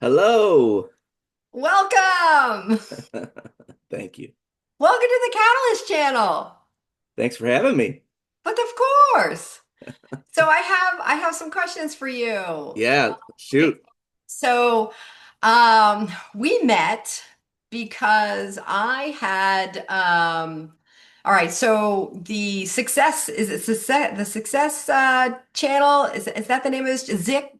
Hello. Welcome. Thank you. Welcome to the Katalyst Channel. Thanks for having me. But of course. So I have some questions for you. Yeah, Okay. shoot. So we met because I had all right, so the success is it success the success channel is that the name of this Zeke?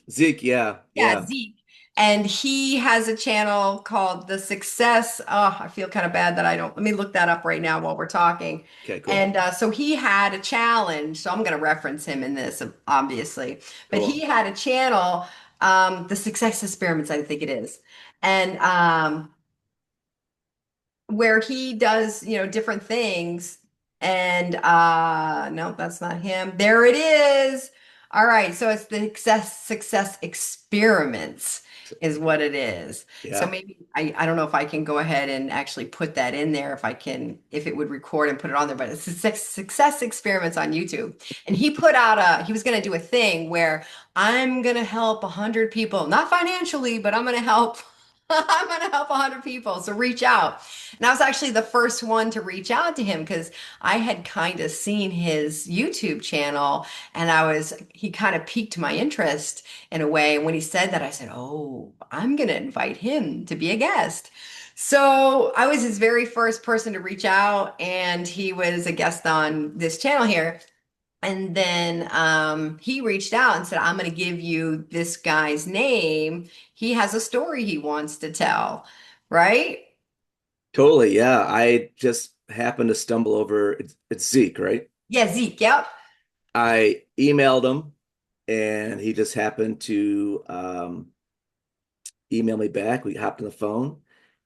Zeke, yeah, Yeah, yeah. Zeke. And he has a channel called The Success. Oh, I feel kind of bad that I don't. Let me look that up right now while we're talking. Okay, cool. And so he had a challenge. So I'm going to reference him in this, obviously. But he Cool. had a channel, The Success Experiments, I think it is. And where he does, different things. And no, that's not him. There it is. All right, so it's the success experiments is what it is. So Yeah. maybe I don't know if I can go ahead and actually put that in there if I can if it would record and put it on there, but it's success experiments on YouTube. And he put out he was going to do a thing where I'm going to help 100 people, not financially, but I'm going to help I'm going to help 100 people. So reach out. And I was actually the first one to reach out to him because I had kind of seen his YouTube channel and he kind of piqued my interest in a way. And when he said that, I said, oh, I'm going to invite him to be a guest. So I was his very first person to reach out, and he was a guest on this channel here. And then he reached out and said, I'm going to give you this guy's name. He has a story he wants to tell, right? Totally, yeah. I just happened to stumble over it's Zeke, right? Yeah, Zeke. Yep. I emailed him and he just happened to email me back. We hopped on the phone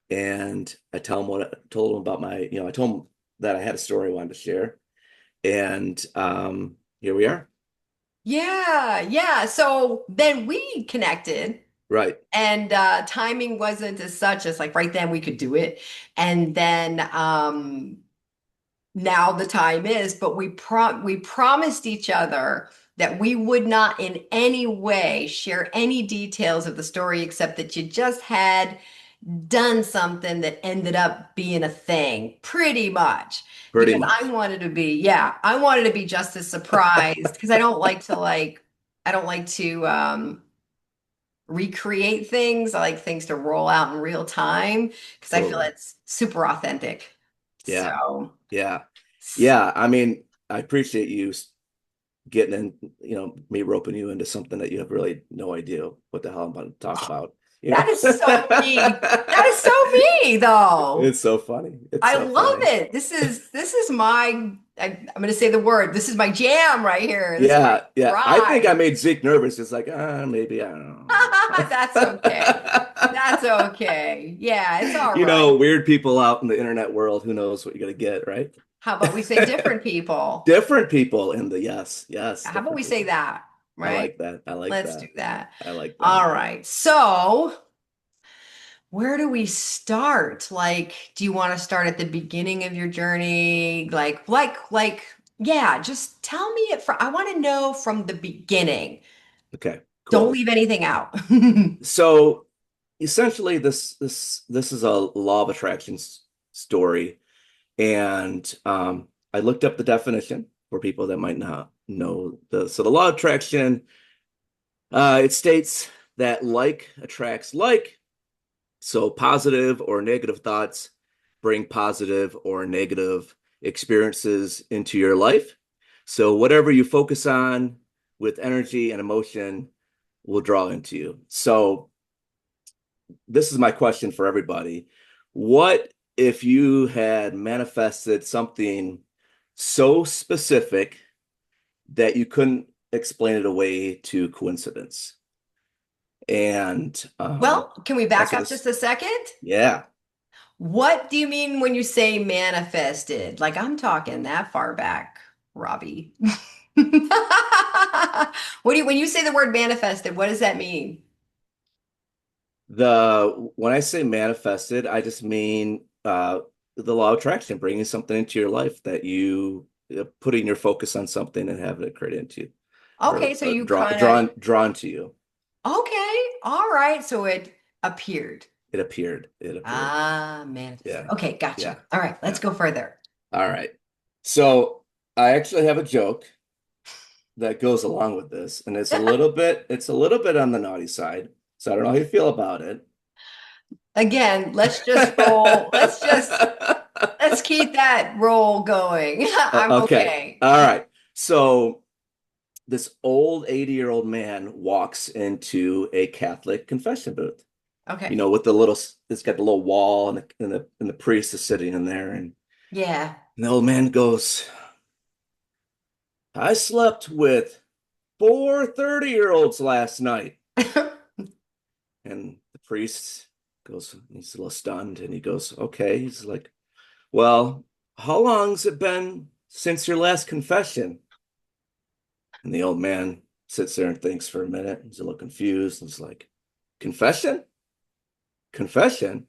and I told him about I told him that I had a story I wanted to share. And here we are. Yeah, yeah. So then we connected, Right. and timing wasn't as such as like right then we could do it. And then now the time is, but we promised each other that we would not in any way share any details of the story except that you just had done something that ended up being a thing, pretty much. Pretty Because much. I wanted to be just as surprised because I don't like to recreate things. I like things to roll out in real time because I feel Totally. it's super authentic. Yeah. So, Yeah. Yeah. I mean, I appreciate you getting in, me roping you into something that you have really no idea what the hell I'm about to talk about, you that know? is so me. That is so me, though. It's so funny. It's I so love funny. it. This is my I'm going to say the word. This is my jam right here. This is Yeah. my Yeah. I think I ride. made Zeke nervous. It's like, maybe I don't That's okay. That's know. okay. Yeah, it's all right. Weird people out in the internet world, who knows what you're gonna get, right? How about we say different people? Different people in the yes, yes, How about different we say people. that? I Right? like that. I like Let's do that. that. I like that. All right. So, where do we start? Like, do you want to start at the beginning of your journey? Yeah, just tell me it from, I want to know from the beginning. Okay, Don't cool. leave anything out. So essentially this is a law of attraction story. And I looked up the definition for people that might not know the law of attraction. It states that like attracts like. So positive or negative thoughts bring positive or negative experiences into your life. So whatever you focus on with energy and emotion will draw into you. So this is my question for everybody. What if you had manifested something so specific that you couldn't explain it away to coincidence? And Well, can we that's back what up this, just a second? yeah. What do you mean when you say manifested? Like I'm talking that far back, Robbie. When you say the word manifested, what does that mean? When I say manifested, I just mean the law of attraction, bringing something into your life that putting your focus on something and having it create into you, or Okay, so you kind of drawn to you. Okay. All right. So it appeared. It appeared. It appeared. Ah, manifested. Yeah. Okay, Yeah. gotcha. All right, let's Yeah. go further. All right. So I actually have a joke that goes along with this, and it's a little bit on the naughty side. So I don't know how you feel about it. Again, let's just roll. Let's keep that roll going. I'm Okay. okay. All right. So this old 80-year-old man walks into a Catholic confession booth, you Okay. know, with the little, it's got the little wall and the priest is sitting in there. Yeah. And the old man goes, I slept with 4 30-year-olds last night. And the priest goes, he's a little stunned and he goes, okay. He's like, well, how long's it been since your last confession? And the old man sits there and thinks for a minute. He's a little confused. And he's like, confession? Confession?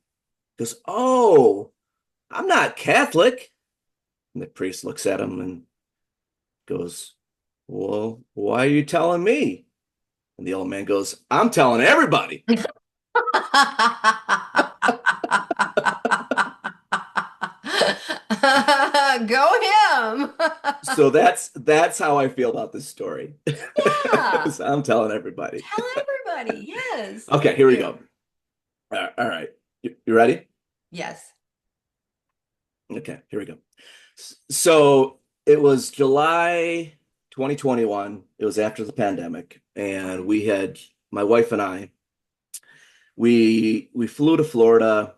He goes, oh, I'm not Catholic. And the priest looks at him and goes, well, why are you telling me? And the old man goes, I'm telling everybody. Go him. So that's how I feel about this story. Yeah. So I'm telling everybody. Tell everybody. Yes. Okay, Thank here we you. go. All right. You ready? Yes. Okay, here we go. So it was July 2021. It was after the pandemic, and we had my wife and I, we flew to Florida.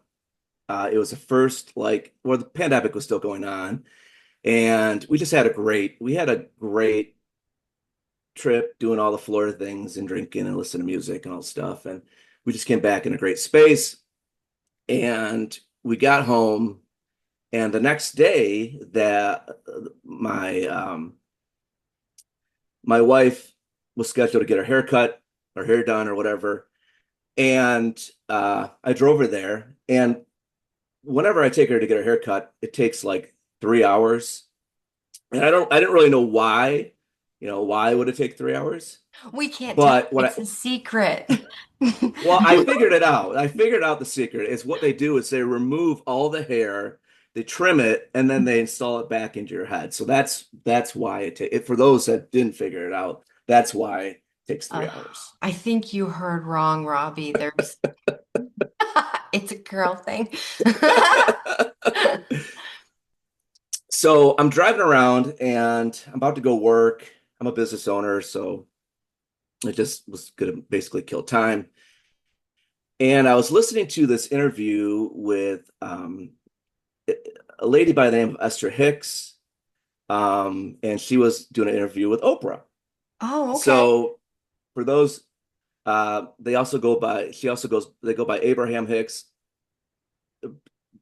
It was the first like where the pandemic was still going on, and we just had we had a great trip doing all the Florida things and drinking and listening to music and all stuff. And we just came back in a great space. And we got home, and the next day that my wife was scheduled to get her hair cut or hair done or whatever. And I drove her there. And whenever I take her to get her hair cut, it takes like 3 hours. And I didn't really know why, why would it take 3 hours? We can't tell. But It's a secret. well, I figured it out. I figured out the secret. Is what they do is they remove all the hair, they trim it, and then they install it back into your head. So that's why for those that didn't figure it out, that's why it takes three Uh, hours. I think you heard wrong, Robbie. There's it's a girl thing. So I'm driving around and I'm about to go work. I'm a business owner, so I just was gonna basically kill time. And I was listening to this interview with a lady by the name of Esther Hicks, and she was doing an interview with Oprah. Oh, okay. So for those, they also go by. She also goes. They go by Abraham Hicks.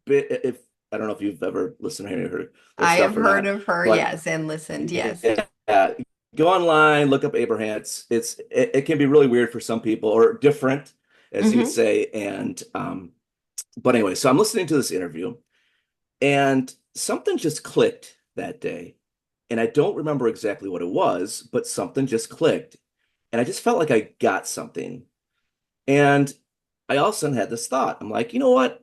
If I don't know if you've ever listened to their I have stuff or heard not, of her, but yes, and listened, yes. yeah, go online, look up Abraham. It can be really weird for some people or different, as you would Hmm. say. And but anyway, so I'm listening to this interview, and something just clicked that day. And I don't remember exactly what it was, but something just clicked. And I just felt like I got something. And I all of a sudden had this thought. I'm like, you know what?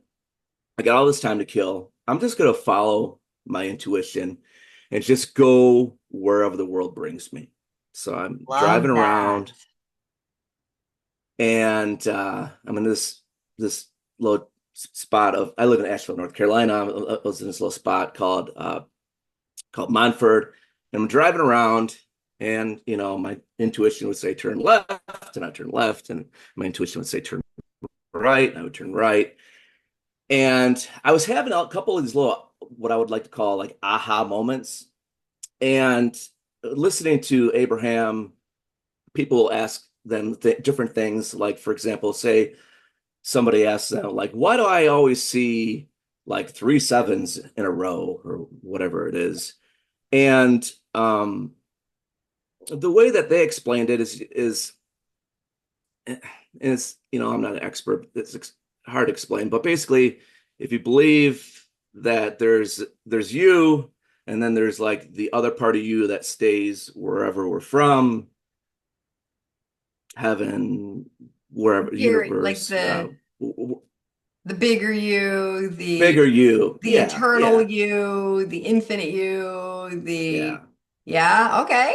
I got all this time to kill. I'm just going to follow my intuition and just go wherever the world brings me. So I'm driving Love that. around and I'm in this little spot of I live in Asheville, North Carolina. I was in this little spot called Montford. And I'm driving around, and my intuition would say turn left, and I turn left, and my intuition would say turn right, and I would turn right. And I was having a couple of these little what I would like to call like aha moments. And listening to Abraham, people ask them different things. Like, for example, say somebody asks them, like, why do I always see like three sevens in a row or whatever it is? And the way that they explained it is I'm not an expert. It's hard to explain, but basically, if you believe that there's you, and then there's like the other part of you that stays wherever we're from, heaven, wherever Here, like universe, the bigger you, bigger you. the Yeah, eternal yeah, you, the infinite you, yeah, yeah, okay.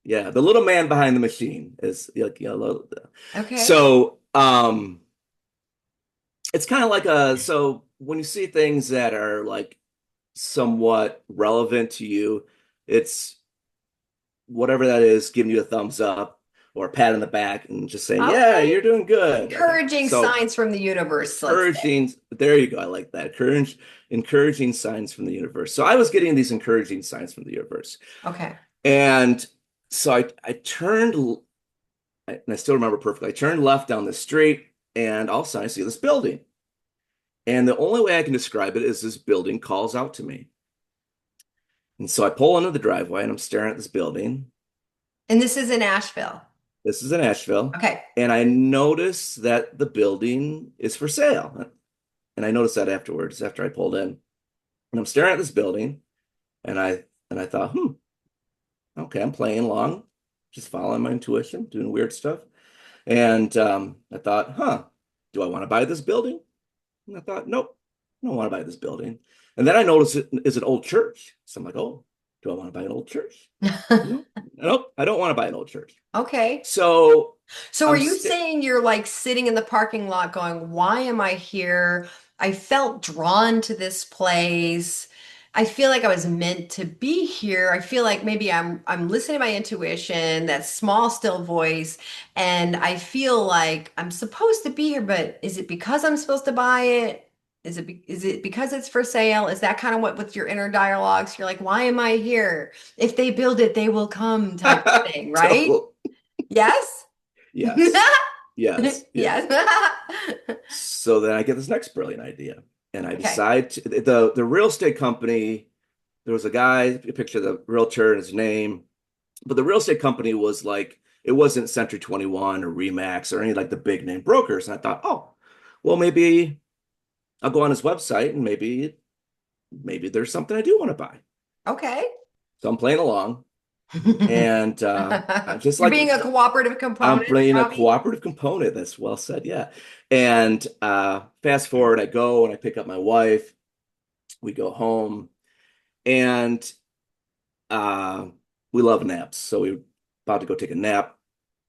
yeah. The little man behind the machine is like, Okay. so it's kind of like so when you see things that are like somewhat relevant to you, it's whatever that is, giving you a thumbs up or a pat on the back and just saying, yeah, Okay. you're doing good. Like, Encouraging so signs from the universe, let's say. encouraging, there you go. I like that. Encouraging signs from the universe. So I was getting these encouraging signs from the universe. Okay. And so I turned, and I still remember perfectly, I turned left down the street and all of a sudden I see this building. And the only way I can describe it is this building calls out to me. And so I pull into the driveway and I'm staring at this building. And this is in Asheville. This is in Asheville. Okay. And I notice that the building is for sale. And I noticed that afterwards, after I pulled in. And I'm staring at this building and I thought, okay, I'm playing along, just following my intuition, doing weird stuff. And I thought, do I want to buy this building? And I thought, nope, I don't want to buy this building. And then I noticed it is an old church. So I'm like, oh, do I want to buy an old church? No, nope, I don't want to buy an old church. Okay. So So are I'm you st saying you're like sitting in the parking lot going, why am I here? I felt drawn to this place. I feel like I was meant to be here. I feel like maybe I'm listening to my intuition, that small still voice, and I feel like I'm supposed to be here, but is it because I'm supposed to buy it? Is it because it's for sale? Is that kind of what with your inner dialogues? You're like, why am I here? If they build it, they will come type of thing, right? total, Yes? yes, yes, yes. Yes. So then I get this next brilliant idea, and I Okay. decide the real estate company. There was a guy, a picture of the realtor and his name, but the real estate company was like it wasn't Century 21 or Remax or any like the big name brokers. And I thought, oh, well, maybe I'll go on his website and maybe there's something I do want to buy. Okay. So I'm playing along, and I'm just You're like being a cooperative I'm component, playing a Robbie. cooperative component. That's well said, yeah. And fast forward, I go and I pick up my wife. We go home, and uh, we love naps, so we're about to go take a nap.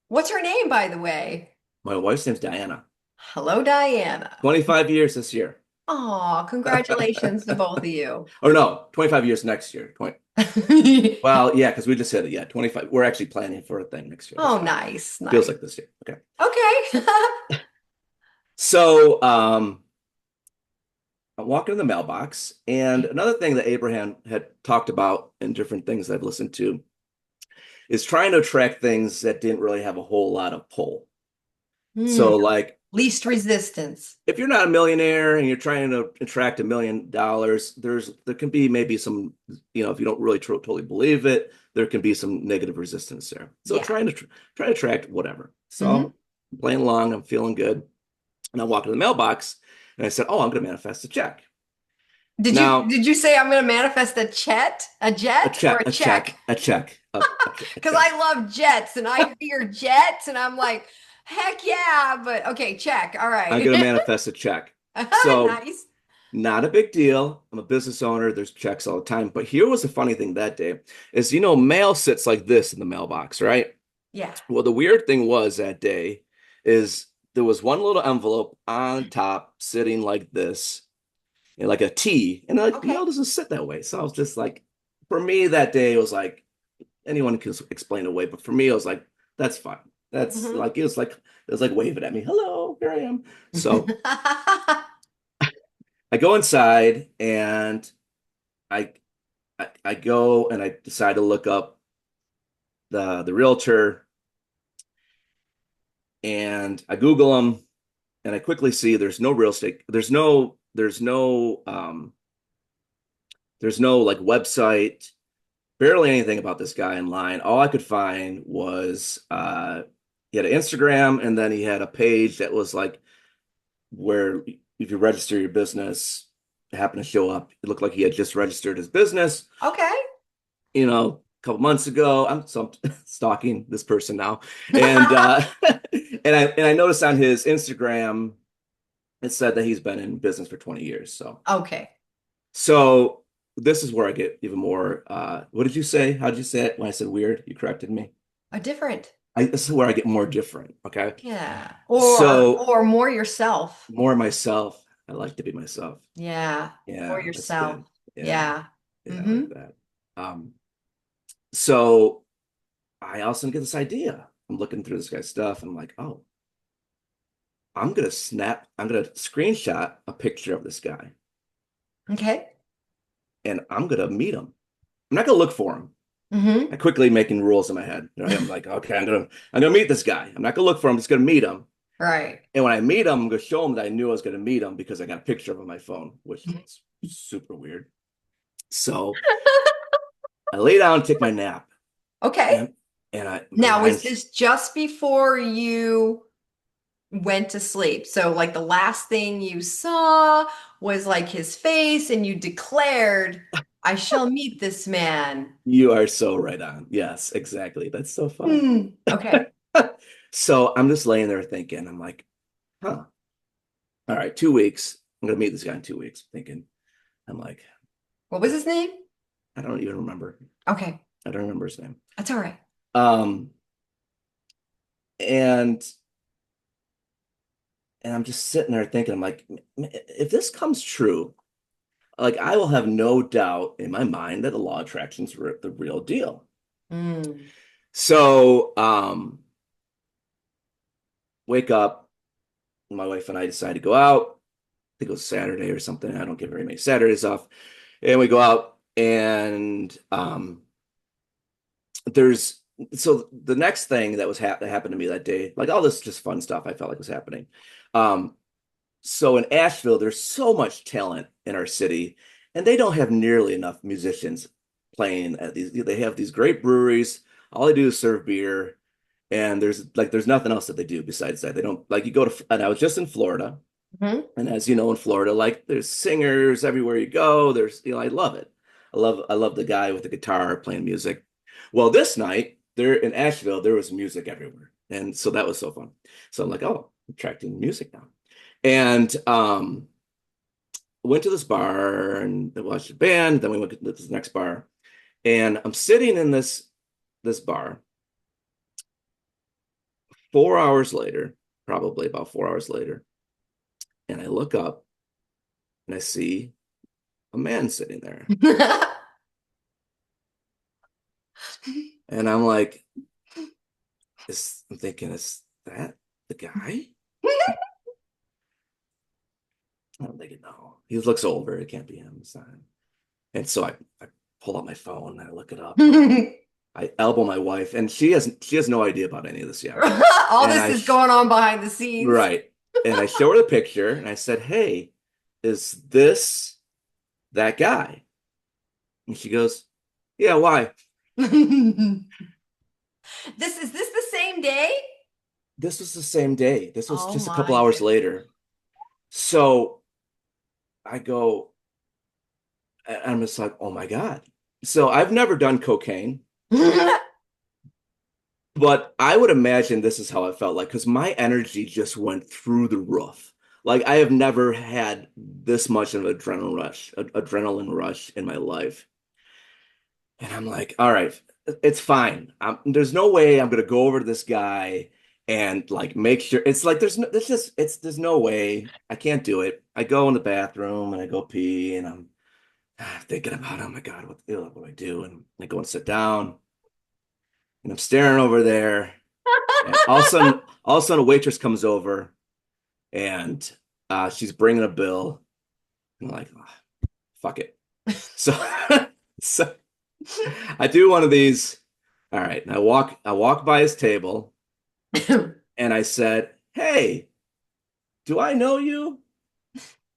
What's her name, by the way? My wife's name's Diana. Hello, Diana. 25 years this year. Oh, congratulations to both of you. Or no, 25 years next year. 20, well, yeah, because we just said it. Yeah, 25. We're actually planning for a thing next year. That's Oh, fine. nice, Feels nice. like this year. Okay. Okay. So I'm walking in the mailbox, and another thing that Abraham had talked about in different things I've listened to is trying to attract things that didn't really have a whole lot of pull. Hmm. So, like, Least resistance. if you're not a millionaire and you're trying to attract $1 million, there can be maybe some, if you don't really totally believe it, there can be some negative resistance there. So Yeah. try to attract whatever. Hmm. So I'm playing along, I'm feeling good, and I walk in the mailbox, and I said, "Oh, I'm going to manifest a check." Now, Did you say I'm going to manifest a a jet or check, a a check, check? a check, a Because check. I love jets and I hear jets and I'm like, heck yeah. But okay, check. All I'm right. going to manifest a check. So Nice. not a big deal. I'm a business owner. There's checks all the time. But here was the funny thing that day is, mail sits like this in the mailbox, right? Yeah. Well, the weird thing was that day is there was one little envelope on top sitting like this, like a T, and like Okay. mail doesn't sit that way. So I was just like, for me that day, it was like anyone can explain it away, but for me, it was like, that's fine. That's Mhm. like it was like waving at me. Hello, here I am. So I go inside and I I go and I decide to look up the realtor, and I Google him, and I quickly see there's no real estate. There's no like website, barely anything about this guy online. All I could find was he had an Instagram, and then he had a page that was like where if you register your business, it happened to show up. It looked like he had just registered his business, Okay. a couple months ago. I'm stalking this person now, and And I noticed on his Instagram it said that he's been in business for 20 years. Okay. So this is where I get even more what did you say? How did you say it when I said weird? You corrected me. A different. This is where I get more different, okay? Yeah. So Or more yourself. more myself. I like to be myself. Yeah. More Yeah, that's yourself. good. Yeah, Yeah. yeah, I Mm-hmm. like that. Um, so I also get this idea. I'm looking through this guy's stuff. And I'm like, oh, I'm gonna screenshot a picture of this guy Okay. and I'm gonna meet him. I'm not gonna look for him. I Mm-hmm. quickly making rules in my head. I'm like, okay, I'm gonna meet this guy. I'm not gonna look for him, I'm just gonna meet him. Right. And when I meet him, I'm gonna show him that I knew I was gonna meet him because I got a picture of him on my phone, which is super weird. So I lay down and take my nap. Okay. And my Now, was mind's this just before you went to sleep? So, like, the last thing you saw was like his face, and you declared, I shall meet this man. you are so right on. Yes, exactly. That's so fun. Hmm. Okay. So I'm just laying there thinking, I'm like, huh, all right, 2 weeks. I'm gonna meet this guy in 2 weeks. Thinking, I'm like, What was his name? I don't even remember. Okay. I don't remember his name. That's all right. Um, and and I'm just sitting there thinking, I'm like, if this comes true, like I will have no doubt in my mind that the law of attraction is the real deal. Mm. So, wake up, my wife and I decide to go out. I think it was Saturday or something. I don't get very many Saturdays off. And we go out and there's so the next thing that was that happened to me that day, like all this just fun stuff I felt like was happening. Um, so in Asheville, there's so much talent in our city, and they don't have nearly enough musicians playing at these. They have these great breweries. All they do is serve beer, and there's nothing else that they do besides that. They don't like you go to. And I was just in Florida, Mhm. and as you know, in Florida, like there's singers everywhere you go. I love it. I love the guy with the guitar playing music. Well, this night there in Asheville, there was music everywhere, and so that was so fun. So I'm like, oh, I'm attracting music now. And went to this bar and watched the band. Then we went to this next bar, and I'm sitting in this bar. 4 hours later, probably about 4 hours later, and I look up and I see a man sitting there, and I'm like, I'm thinking, is that the guy? I'm thinking, no, he looks older. It can't be him. It's not him. And so I pull out my phone and I look it up. I elbow my wife, and she has no idea about any of this yet. All And this is going on behind the scenes. right, and I show her the picture, and I said, "Hey, is this that guy?" And she goes, "Yeah, why?" This the same day? This was the same day. This was Oh just a couple my hours goodness. later. So I go, and I'm just like, "Oh my God." So I've never done cocaine, but I would imagine this is how it felt like because my energy just went through the roof. Like I have never had this much of an adrenaline rush in my life. And I'm like, all right, it's fine. There's no way I'm gonna go over to this guy and like make sure it's like there's no way I can't do it. I go in the bathroom and I go pee and I'm thinking about oh my God, what do I do? And I go and sit down and I'm staring over there and all of a sudden a waitress comes over and she's bringing a bill. I'm like, oh, fuck it. So so I do one of these. All right. And I walk by his table and I said, "Hey, do I know you?"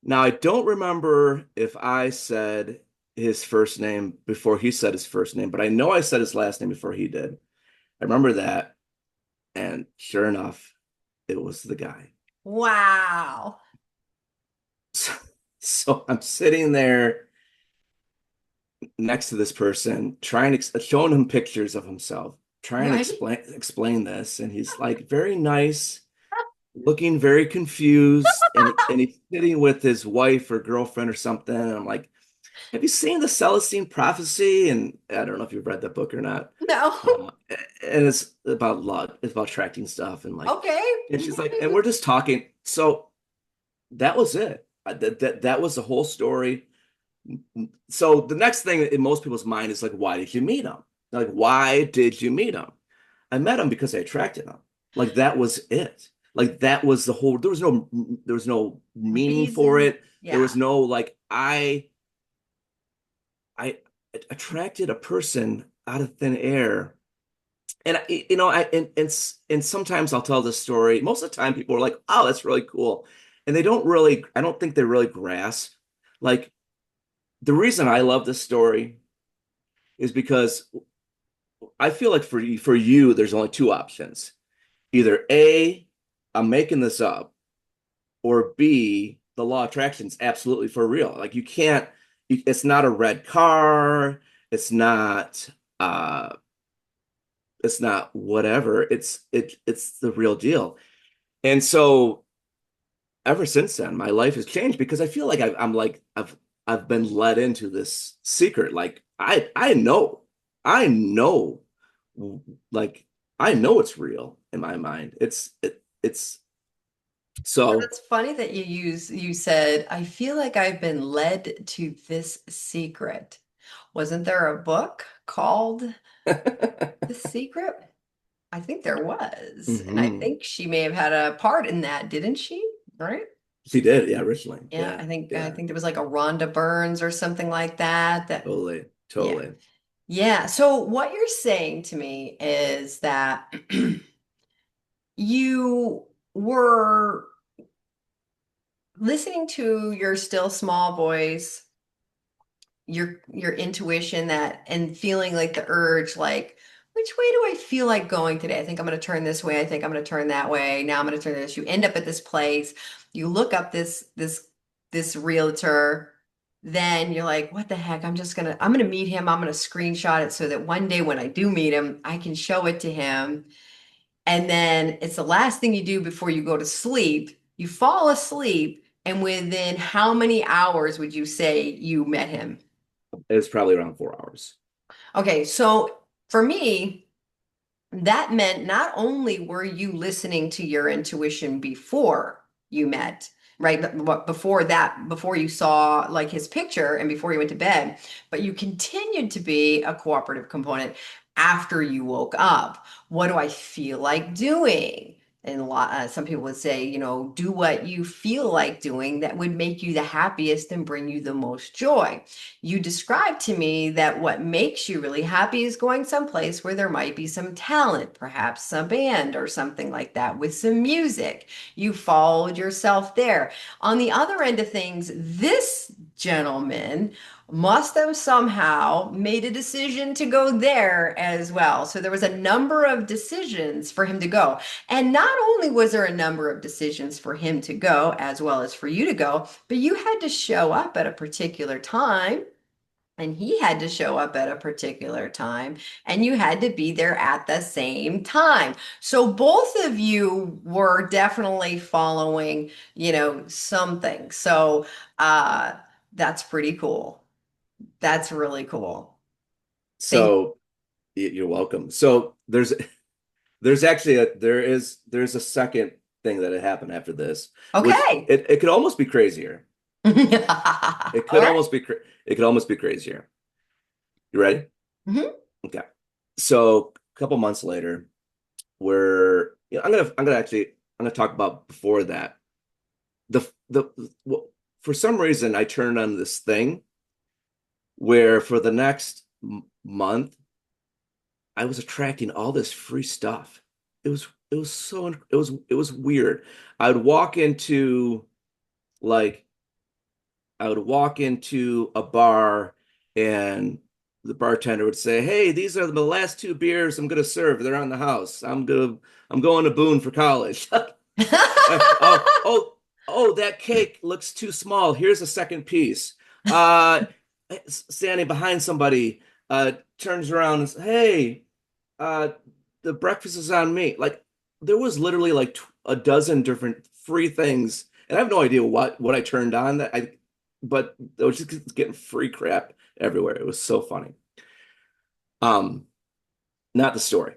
Now I don't remember if I said his first name before he said his first name, but I know I said his last name before he did. I remember that. And sure enough, it was the guy. Wow. So, so I'm sitting there next to this person, showing him pictures of himself, trying to Right? explain this, and he's like very nice. looking very confused, and he's sitting with his wife or girlfriend or something. And I'm like, have you seen the Celestine Prophecy? And I don't know if you've read that book or not. No. Uh, and it's about luck. It's about attracting stuff and like, Okay. and she's like, and we're just talking. So that was it. That was the whole story. So the next thing in most people's mind is like, why did you meet him? Like, why did you meet him? I met him because I attracted him. Like that was it. Like that was the whole. There was no meaning for Reason. it. There was Yeah. no like I attracted a person out of thin air. And you know, and sometimes I'll tell this story. Most of the time, people are like, "Oh, that's really cool," and they don't really. I don't think they really grasp. Like the reason I love this story is because I feel like for you, there's only two options. Either A, I'm making this up, or B, the law of attraction is absolutely for real. Like you can't. It's not a red car. It's not. Uh, it's not whatever. It's the real deal. And so ever since then, my life has changed because I feel like I'm like I've been led into this secret. Like I know, like I know it's real in my mind. It's You know, so. that's funny that you said, I feel like I've been led to this secret. Wasn't there a book called The Secret? I think there was. And I Mhm. think she may have had a part in that, didn't she? Right? She did, yeah, originally, Yeah, yeah, I yeah, think there was like a Rhonda Burns or something like that. totally, Yeah. totally. Yeah. So what you're saying to me is that you were listening to your still small voice, your intuition that and feeling like the urge, like, which way do I feel like going today? I think I'm going to turn this way. I think I'm going to turn that way. Now I'm going to turn this. You end up at this place. You look up this realtor. Then you're like, what the heck? I'm gonna meet him. I'm gonna screenshot it so that one day when I do meet him, I can show it to him. And then it's the last thing you do before you go to sleep. You fall asleep, and within how many hours would you say you met him? It's probably around 4 hours. Okay, so for me, that meant not only were you listening to your intuition before you met, right? But before that, before you saw like his picture and before you went to bed, but you continued to be a cooperative component after you woke up. What do I feel like doing? And some people would say, do what you feel like doing that would make you the happiest and bring you the most joy. You described to me that what makes you really happy is going someplace where there might be some talent, perhaps a band or something like that with some music. You followed yourself there. On the other end of things, this gentleman must have somehow made a decision to go there as well. So there was a number of decisions for him to go. And not only was there a number of decisions for him to go, as well as for you to go, but you had to show up at a particular time and he had to show up at a particular time and you had to be there at the same time. So both of you were definitely following, something. So uh that's pretty cool. That's really cool. Thank So you're welcome. So there's actually there's a second thing that had happened after this, which Okay. it could almost be crazier. It All could right. almost be it could almost be crazier. You ready? Mhm. Okay. So a couple months later, I'm gonna talk about before that. Well, for some reason I turned on this thing where for the next month I was attracting all this free stuff. It was weird. I would walk into like I would walk into a bar and the bartender would say, "Hey, these are the last two beers I'm gonna serve. They're on the house. I'm going to Boone for college." Oh, oh, oh, that cake looks too small. Here's a second piece. Uh, Standing behind somebody, turns around and says, "Hey, uh, the breakfast is on me." Like there was literally like a dozen different free things, and I have no idea what I turned on but I was just getting free crap everywhere. It was so funny. Um, Not the story.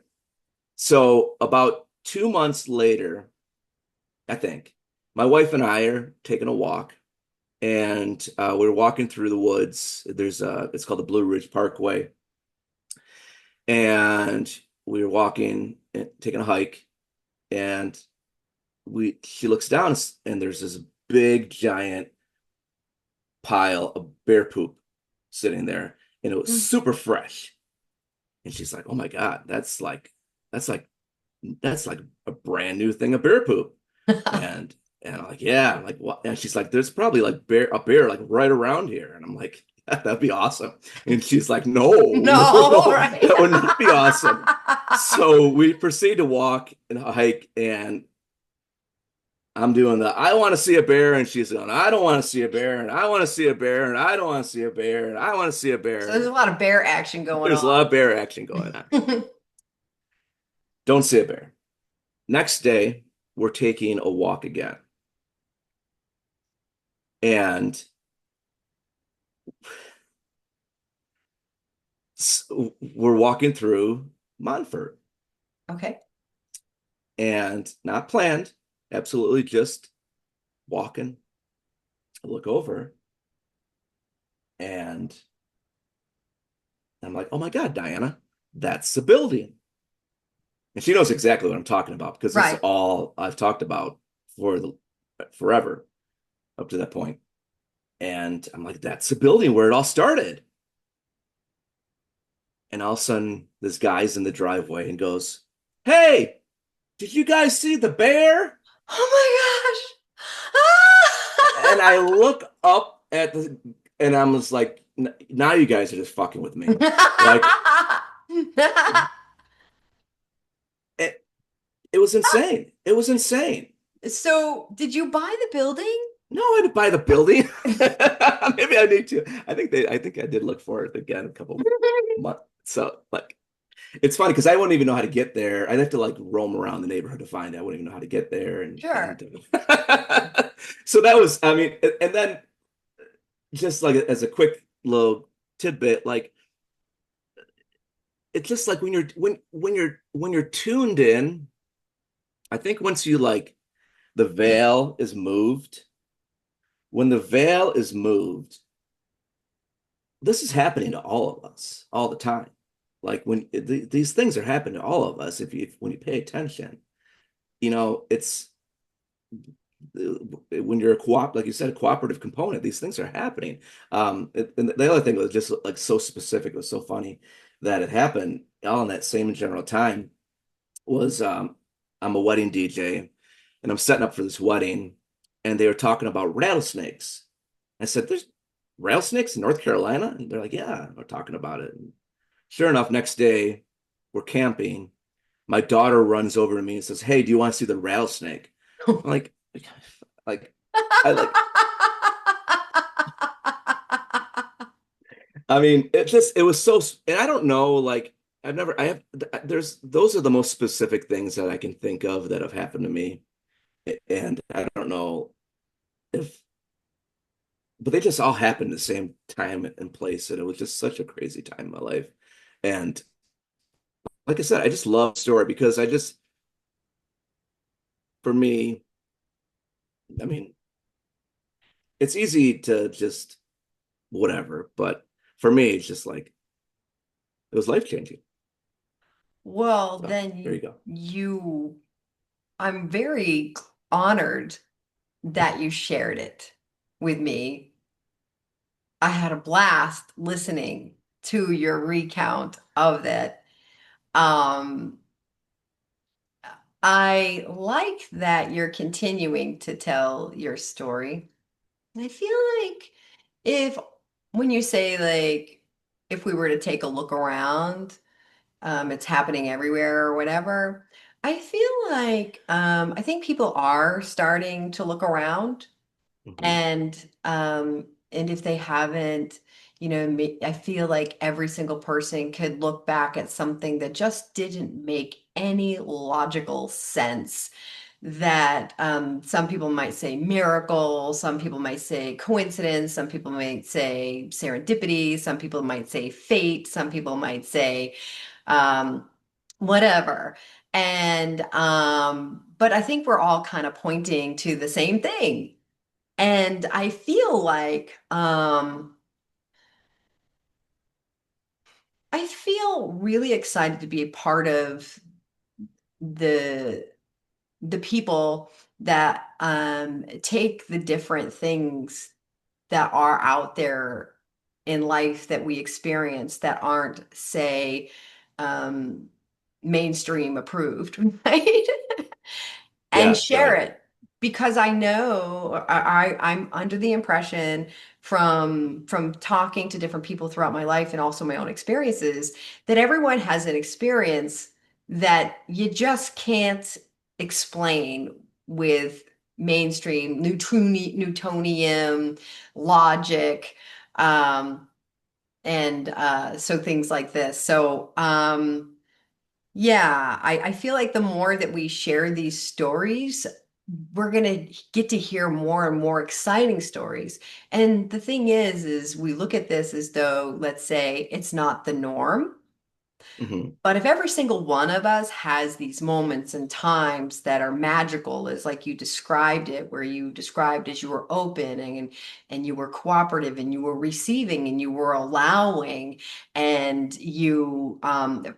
So about 2 months later, I think my wife and I are taking a walk, and we're walking through the woods. It's called the Blue Ridge Parkway, and we were walking and taking a hike, and we she looks down and there's this big giant pile of bear poop sitting there, and it was super fresh. And she's like, "Oh my God, that's like that's like a brand new thing of bear poop." And and I'm like, "Yeah." I'm like, "What?" And she's like, "There's probably like a bear like right around here." And I'm like, "That'd be awesome." And she's like, "No, no, No, no, right? that would not be awesome." So we proceed to walk and hike, and I'm doing I want to see a bear, and she's going, "I don't want to see a bear, and I want to see a bear, and I don't want to see a bear, and I want to see a So there's a bear." lot of bear action going There's a lot of bear action going on. on. Don't see a bear. Next day, we're taking a walk again. And we're walking through Montfort, Okay. and not planned, absolutely just walking. I look over, and I'm like, "Oh my God, Diana, that's the building." And she knows exactly what I'm talking about because this is Right. all I've talked about for forever up to that point. And I'm like, "That's the building where it all started." And all of a sudden, this guy's in the driveway and goes, "Hey, did you guys see the bear?" Oh And I my look up and I'm just like, Now you guys are just fucking with me." Like, gosh. it, it was insane. It was insane. So, did you buy the building? No, I had to buy the building. Maybe I need to. I think I did look for it again a couple months. So like, it's funny because I wouldn't even know how to get there. I'd have to like roam around the neighborhood to find it. I wouldn't even know how to get there. And Sure. so that was, I mean, and then just like as a quick little tidbit, like it's just like when you're tuned in, I think once you like the veil is moved, when the veil is moved, this is happening to all of us all the time. Like these things are happening to all of us when you pay attention. It's when you're like you said, a cooperative component, these things are happening. And the other thing was just like so specific, it was so funny that it happened all in that same general time was I'm a wedding DJ, and I'm setting up for this wedding, and they were talking about rattlesnakes. I said, "There's rattlesnakes in North Carolina?" And they're like, "Yeah, we're talking about it." And sure enough, next day we're camping. My daughter runs over to me and says, "Hey, do you want to see the rattlesnake?" I'm like, I like, I mean, it was so, and I don't know, like, I have, those are the most specific things that I can think of that have happened to me. And I don't know if, but they just all happened at the same time and place. And it was just such a crazy time in my life. And like I said, I just love the story because for me, I mean, it's easy to just whatever, but for me, it's just like, it was life changing. Well, So there then you go. I'm very honored that you shared it with me. I had a blast listening to your recount of that. Um, I like that you're continuing to tell your story. I feel like if, when you say like, if we were to take a look around, it's happening everywhere or whatever. I feel like I think people are starting to look around Hmm. and if they haven't, I feel like every single person could look back at something that just didn't make any logical sense that some people might say miracle, some people might say coincidence, some people might say serendipity, some people might say fate, some people might say um, whatever. And but I think we're all kind of pointing to the same thing. And I feel like I feel really excited to be a part of the the people that take the different things that are out there in life that we experience that aren't, say, um, mainstream approved, right? And Yeah, share right. it because I know I'm under the impression from talking to different people throughout my life and also my own experiences that everyone has an experience that you just can't explain with mainstream Newtonian logic, um, and so things like this. So yeah, I feel like the more that we share these stories, we're gonna get to hear more and more exciting stories. And the thing is we look at this as though, let's say, it's not the norm. Hmm. But if every single one of us has these moments and times that are magical, as like you described it, where you described as you were open and you were cooperative and you were receiving and you were allowing and you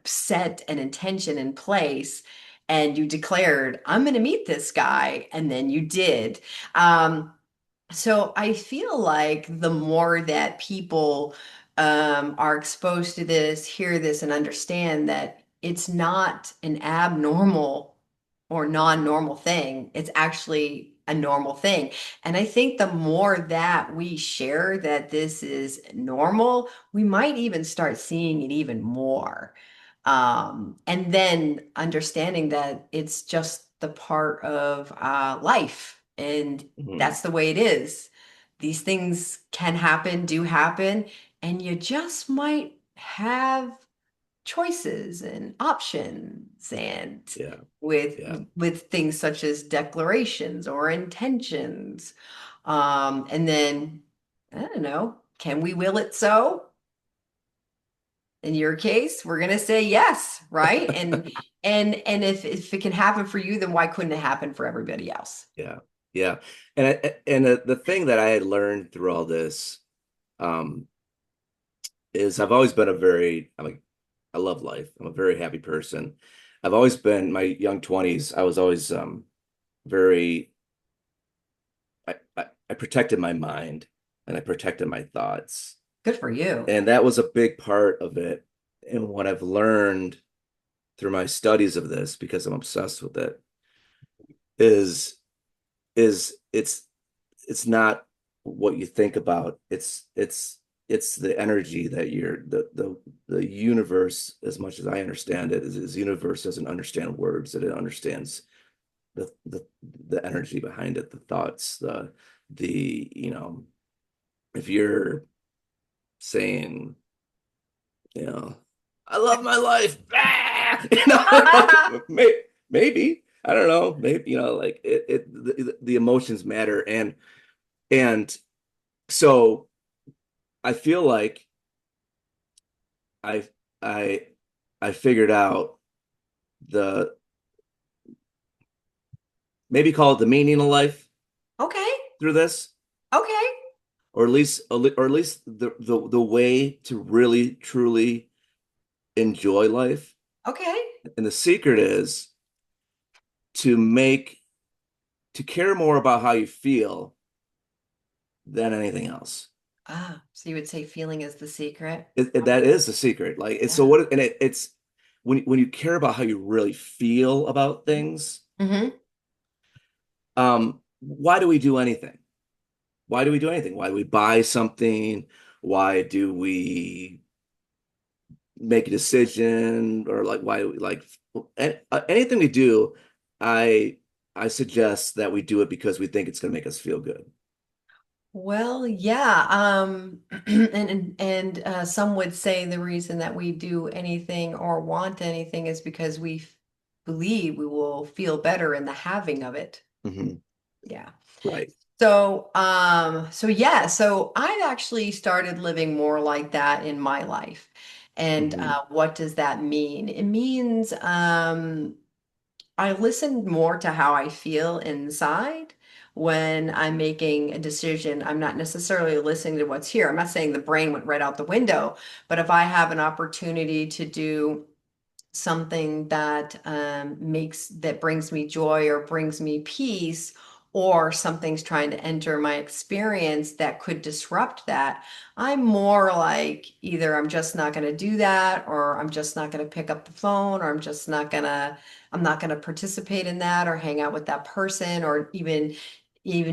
set an intention in place and you declared, I'm going to meet this guy, and then you did. Um, so I feel like the more that people are exposed to this, hear this, and understand that it's not an abnormal or non-normal thing, it's actually a normal thing. And I think the more that we share that this is normal, we might even start seeing it even more. And then understanding that it's just the part of life. And Hmm. that's the way it is. These things can happen, do happen, and you just might have choices and options and Yeah, with yeah, with things such as declarations or intentions. And then I don't know, can we will it so? In your case, we're gonna say yes, right? And if it can happen for you, then why couldn't it happen for everybody else? yeah, yeah. And the thing that I had learned through all this um, is I've always been I love life. I'm a very happy person. I've always been my young 20s. I was always very I protected my mind and I protected my thoughts. Good for you. And that was a big part of it. And what I've learned through my studies of this, because I'm obsessed with it, is is it's not what you think about. It's the energy that the universe, as much as I understand it, is the universe doesn't understand words, that it understands the the the energy behind it, the thoughts, the if you're saying, you know, I love my life, ah! Maybe I don't know, maybe like the emotions matter, and so I feel like I I I figured out the maybe call it the meaning of life Okay, through this, okay, or at least the way to really truly enjoy life. okay. And the secret is to make to care more about how you feel than anything else. Ah, so you would say feeling is the secret? That is the secret. Like it's so Yeah. what and it's when you care about how you really feel about things, Mm-hmm. why do we do anything? Why do we do anything? Why do we buy something? Why do we make a decision? Or like why do we like anything we do, I I suggest that we do it because we think it's going to make us feel good. Well, yeah. And some would say the reason that we do anything or want anything is because we believe we will feel better in the having of it. Hmm. Yeah. Right. So yeah, so I've actually started living more like that in my life. And Hmm. what does that mean? It means I listen more to how I feel inside when I'm making a decision. I'm not necessarily listening to what's here. I'm not saying the brain went right out the window, but if I have an opportunity to do something that that brings me joy or brings me peace, or something's trying to enter my experience that could disrupt that, I'm more like either I'm just not going to do that, or I'm just not going to pick up the phone, or I'm not going to participate in that or hang out with that person, or even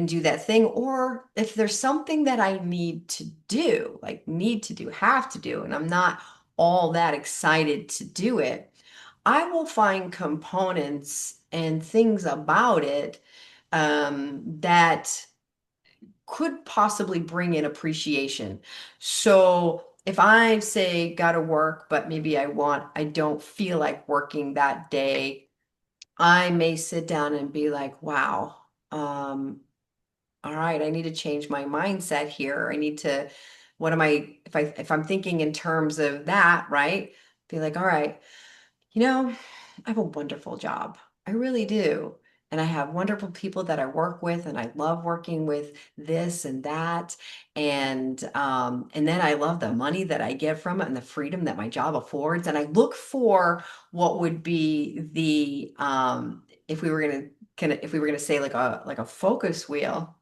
do that thing. Or if there's something that I need to do, like need to do, have to do, and I'm not all that excited to do it, I will find components and things about it that could possibly bring in appreciation. So if I say gotta work, but maybe I don't feel like working that day, I may sit down and be like, wow, um, all right, I need to change my mindset here. I need to, what am I, if I'm thinking in terms of that, right? Be like, all right, I have a wonderful job. I really do. And I have wonderful people that I work with, and I love working with this and that. And then I love the money that I get from it and the freedom that my job affords. And I look for what would be the if we were gonna if we were gonna say like a focus wheel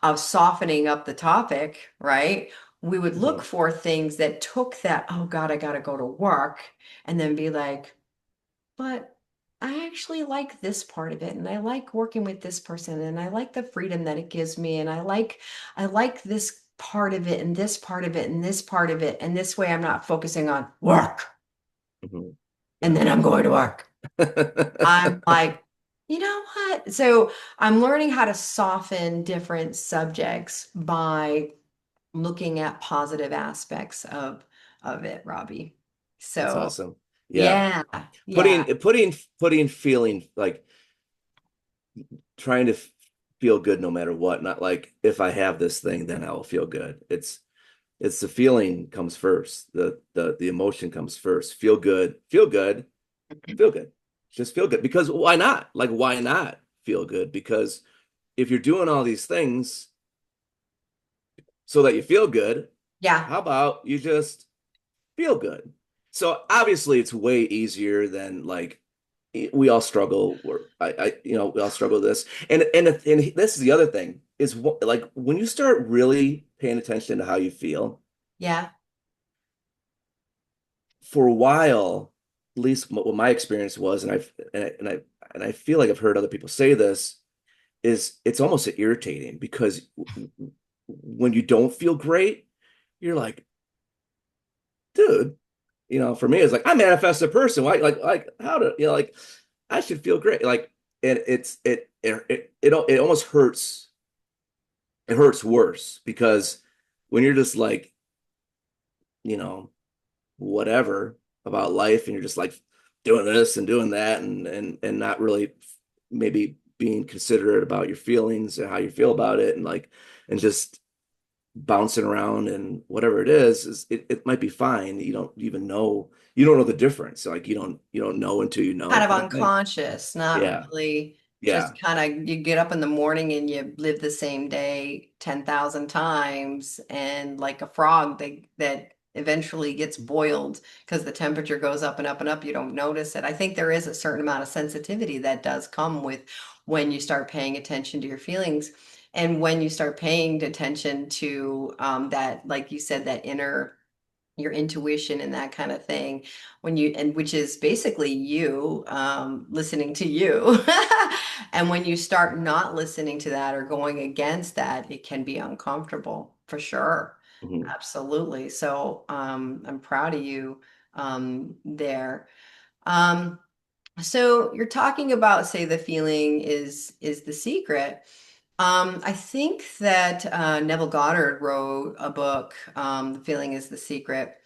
of softening up the topic, right? We would look Hmm. for things that took that, oh God, I gotta go to work, and then be like, but I actually like this part of it, and I like working with this person, and I like the freedom that it gives me, and I like this part of it and this part of it and this part of it, and this way I'm not focusing on work Hmm. and Yeah. then I'm going to work. I'm like, you know what? So I'm learning how to soften different subjects by looking at positive aspects of it, Robbie. That's So awesome. Yeah. yeah, Putting yeah, putting putting feeling like trying to feel good no matter what, not like if I have this thing, then I will feel good. It's the feeling comes first. The emotion comes first. Feel good, feel good. Just feel good. Because why not? Like, why not feel good? Because if you're doing all these things so that you feel good, yeah. how about you just feel good? So obviously it's way easier than like we all struggle. We all struggle with this. And this is the other thing is like when you start really paying attention to how you feel Yeah. for a while, at least what my experience was, and I feel like I've heard other people say this, is it's almost irritating because when you don't feel great, you're like, dude, for me, it's like I manifest a person. Why, like how to, like I should feel great. Like, and it almost hurts. It hurts worse because when you're just like, you know, whatever about life, and you're just like doing this and doing that, and not really maybe being considerate about your feelings and how you feel about it, and like, and just bouncing around and whatever it is it might be fine. You don't know the difference. Like you don't know until you know Kind of kind of thing. unconscious, not Yeah. really Yeah. just kind of you get up in the morning and you live the same day 10,000 times, and like a frog that eventually gets boiled because the temperature goes up and up and up, you don't notice it. I think there is a certain amount of sensitivity that does come with when you start paying attention to your feelings, and when you start paying attention to that, like you said, that inner your intuition and that kind of thing, when you and which is basically you listening to you. And when you start not listening to that or going against that, it can be uncomfortable for sure. Mhm. Absolutely. So I'm proud of you there. um, so you're talking about, say, the feeling is the secret. I think that Neville Goddard wrote a book, The Feeling is the Secret.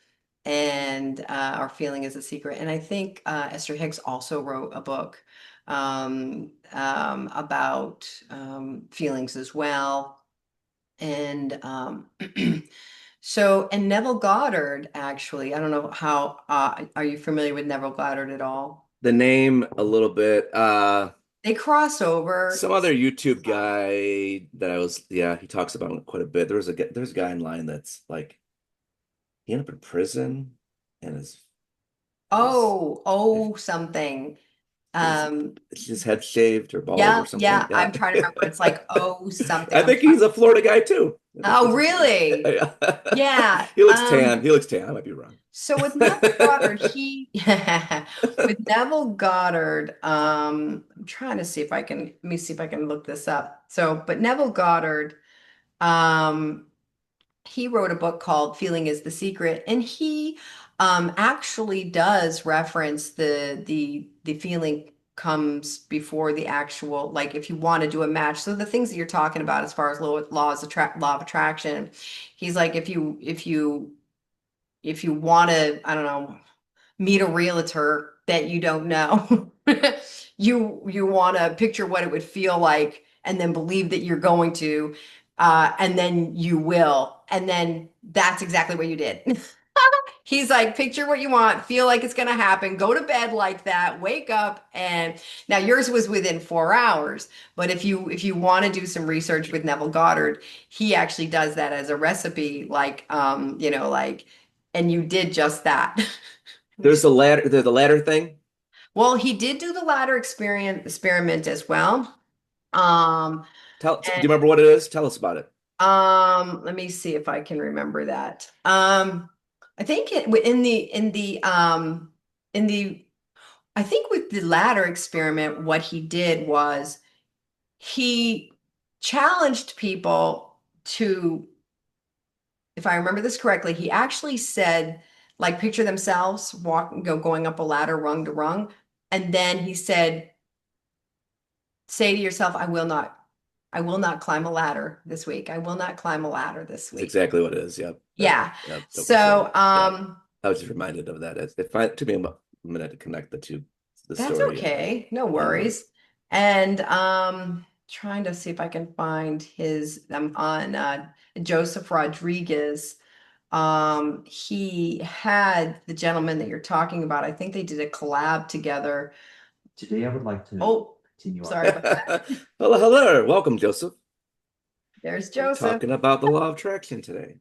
and Our Feeling is a Secret. And I think Esther Hicks also wrote a book about feelings as well. And and Neville Goddard, actually, I don't know how, are you familiar with Neville Goddard at all? The name a little bit. They cross over. Some other YouTube guy that yeah, he talks about it quite a bit. There's a guy in line that's like he ended up in prison and his Something. is Um, his head shaved or bald or yeah, something. yeah, Yeah. I'm trying to remember. It's like, oh, something. I think he's a Florida guy too. I think Oh, he's a Florida. really? Yeah. He looks tan. He looks tan. I might be wrong. So with Neville Goddard, with Neville Goddard, I'm trying to see if I can, let me see if I can look this up. But Neville Goddard, um, he wrote a book called Feeling is the Secret, and he actually does reference the feeling comes before the actual, like if you want to do a match. So the things that you're talking about as far as law of attraction, he's like if you want to, I don't know, meet a realtor that you don't know, you want to picture what it would feel like and then believe that you're going to, and then you will. And then that's exactly what you did. He's like, picture what you want, feel like it's going to happen, go to bed like that, wake up. And now yours was within 4 hours. But if you want to do some research with Neville Goddard, he actually does that as a recipe, and you did just that. There's the ladder thing. Well, he did do the ladder experiment as well. Um, Do you remember what it is? Tell us about it. Let me see if I can remember that. I think in the I think with the ladder experiment, what he did was he challenged people to, if I remember this correctly, he actually said, like, picture themselves going up a ladder rung to rung, and then he said, say to yourself, I will not climb a ladder this week. I will not climb a ladder this It's week. exactly what it is. Yep. Yeah. Yep. No question. So, Yep. I was just reminded of that. It took me a minute to connect the that's story. okay. No Yeah. worries. And trying to see if I can find his on Joseph Rodriguez. He had the gentleman that you're talking about. I think they did a collab together. Today, I would like to Oh, continue on. sorry about that. Hello, hello. Welcome, Joseph. There's We're Joseph. talking about the law of attraction today.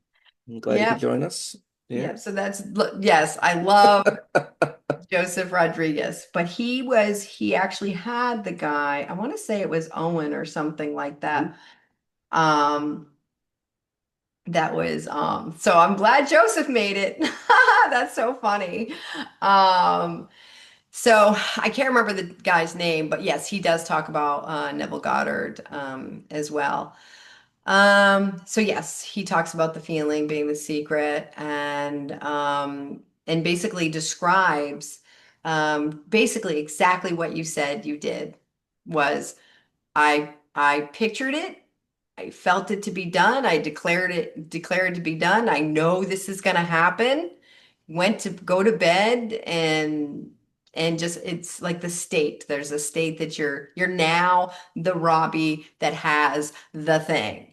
I'm glad you could Yep. join us. Yeah. Yep. So yes, I love Joseph Rodriguez, but he actually had the guy, I want to say it was Owen or something like that. Um, so I'm glad Joseph made it. That's so funny. Um, so I can't remember the guy's name, but yes, he does talk about Neville Goddard as well. So yes, he talks about the feeling being the secret and basically describes basically exactly what you said you did was I pictured it, I felt it to be done, I declared to be done. I know this is gonna happen. Went to go to bed and just it's like the state. There's a state that you're now the Robbie that has the thing.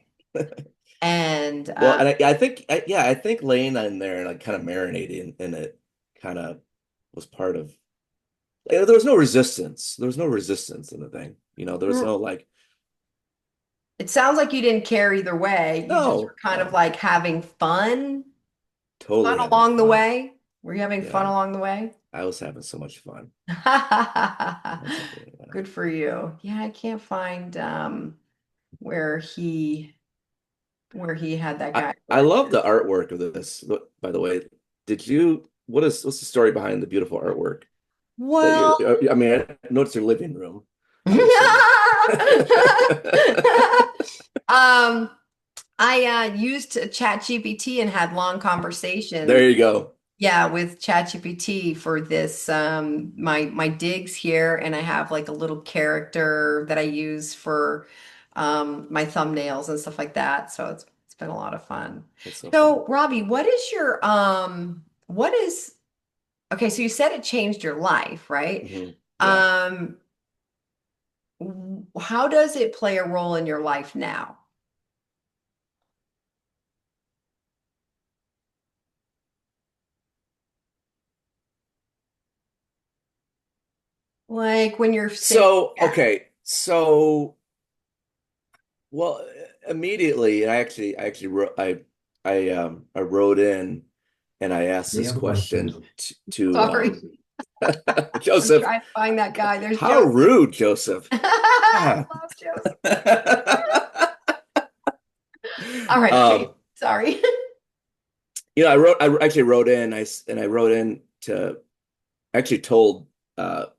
And Well, and I think, yeah, I think laying in there and like kind of marinating in it kind of was part of. There was no resistance. There was no resistance in the thing. There was no like, it sounds like you didn't care either way. You just were no, kind of no, like having fun, totally having along the fun. way. Were you having fun Yeah, along the way? I was having so much fun. Yeah. Good for you. Yeah, I can't find where he had that guy. I love the artwork of this. By the way, what's the story behind the beautiful artwork that Well, I mean, I noticed your living room, obviously. um, I used ChatGPT and had long conversations. There you go. Yeah, with ChatGPT for this my digs here, and I have like a little character that I use for my thumbnails and stuff like that. So it's been a lot of fun. That's so fun. So, Robbie, what is your what is, okay, so you said it changed your life, right? Yeah. Um, how does it play a role in your life now? Like when you're saying, So, yeah. okay. So, well, immediately, I actually I wrote in and I asked Today this I would like question to to Sorry. I'm Joseph. trying to find that guy. There's How Joseph. rude, Joseph. I God. love Joseph. All right, Um, okay. Sorry. I actually wrote in, and I wrote in to actually told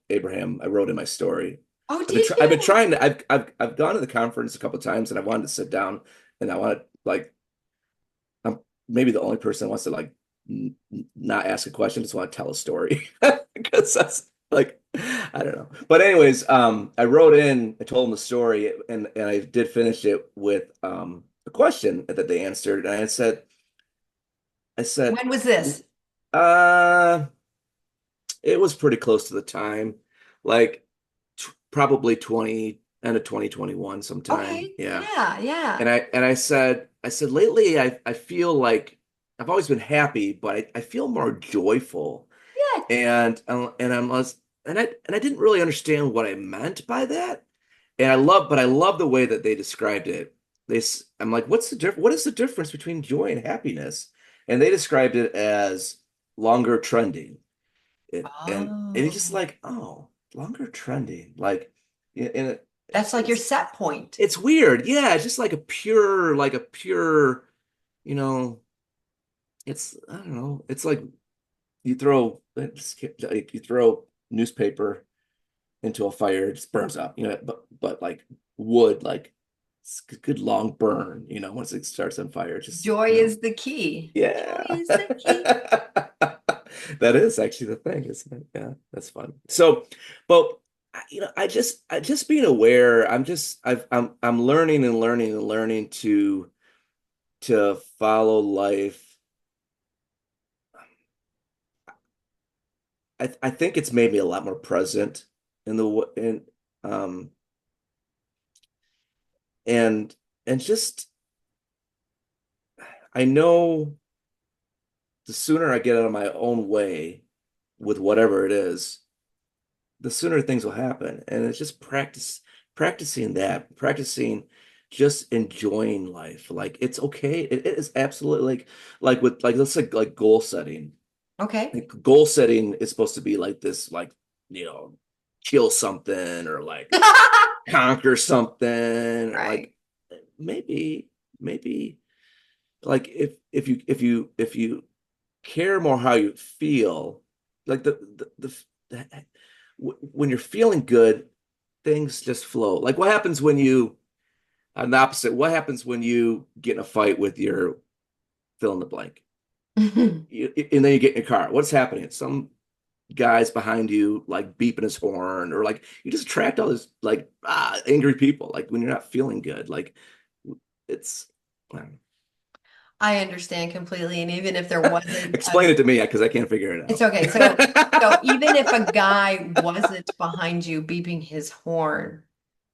Abraham, I wrote in my story. Oh, I've did been you? trying to, I've gone to the conference a couple of times and I wanted to sit down and I want to like, I'm maybe the only person that wants to like not ask a question, just want to tell a story because that's like, I don't know. But anyways, I wrote in, I told him the story and I did finish it with a question that they answered. And I said, When was this? uh, it was pretty close to the time, like probably 20 end of 2021 sometime. Okay. Yeah. Yeah, yeah. And I said lately I feel like I've always been happy, but I feel more joyful. Yeah. And I'm less and I didn't really understand what I meant by that. But I love the way that they described it. I'm like, what is the difference between joy and happiness? And they described it as longer trending. And it's just Oh, like, oh, longer trending. Like and that's like your set point. it's weird. Yeah, it's just like a pure, you know, it's I don't know. It's like you throw newspaper into a fire, it just burns up, but like wood, like it's a good long burn, once it starts on fire, just, Joy is the key. Joy yeah. is the key. That is actually the thing, isn't it? Yeah, that's fun. So, but I just being aware, I'm learning and learning and learning to follow life. I think it's made me a lot more present in the in um and and just I know the sooner I get out of my own way with whatever it is, the sooner things will happen. And it's just practicing just enjoying life. Like it's okay. It is absolutely like with like let's say like goal setting. Okay. Like, goal setting is supposed to be like this, like, kill something or like conquer something or Right. like maybe like if you care more how you feel, like when you're feeling good, things just flow. Like what happens when you on the opposite, what happens when you get in a fight with your fill in the blank? And then you get in your car. What's happening? Some guys behind you like beeping his horn, or like you just attract all this like angry people, like when you're not feeling good. Like it's I understand completely. And even if there wasn't explain it to me because I can't figure it it's out. okay. So even if a guy wasn't behind you beeping his horn,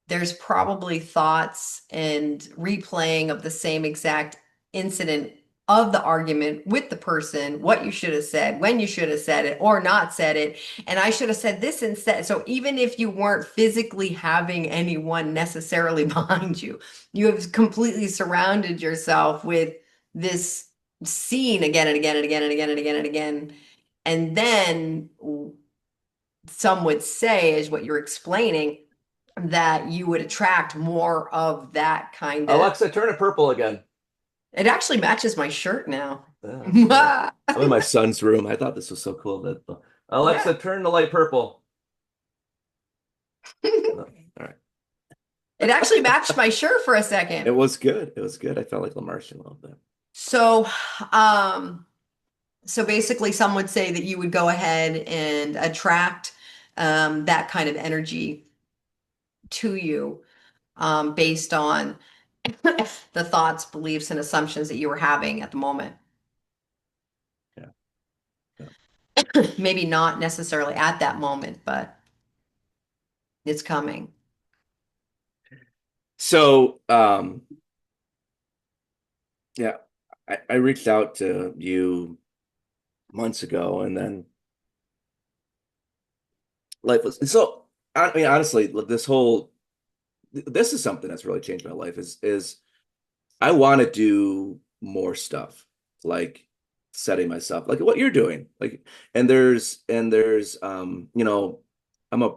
there's probably thoughts and replaying of the same exact incident of the argument with the person, what you should have said, when you should have said it or not said it. And I should have said this instead. So even if you weren't physically having anyone necessarily behind you, you have completely surrounded yourself with this scene again and again and again and again and again and again. And then some would say, is what you're explaining, that you would attract more of that kind of. Alexa, turn it purple again. It actually matches my shirt now. Yeah, that's cool. Yeah. I'm in my son's room. I thought this was so cool that Alexa, turn the light purple. Oh, all right. It actually matched my shirt for a It second. was good. It was good. I felt like LaMartian a little bit. So, um, so basically, some would say that you would go ahead and attract that kind of energy to you based on the thoughts, beliefs, and assumptions that you were having at the moment. Yeah. Maybe not necessarily at that moment, but it's coming. So, yeah, I reached out to you months ago, and then life was so. I mean, honestly, this is something that's really changed my life. Is I want to do more stuff, like setting myself, like what you're doing, like, and there's I'm a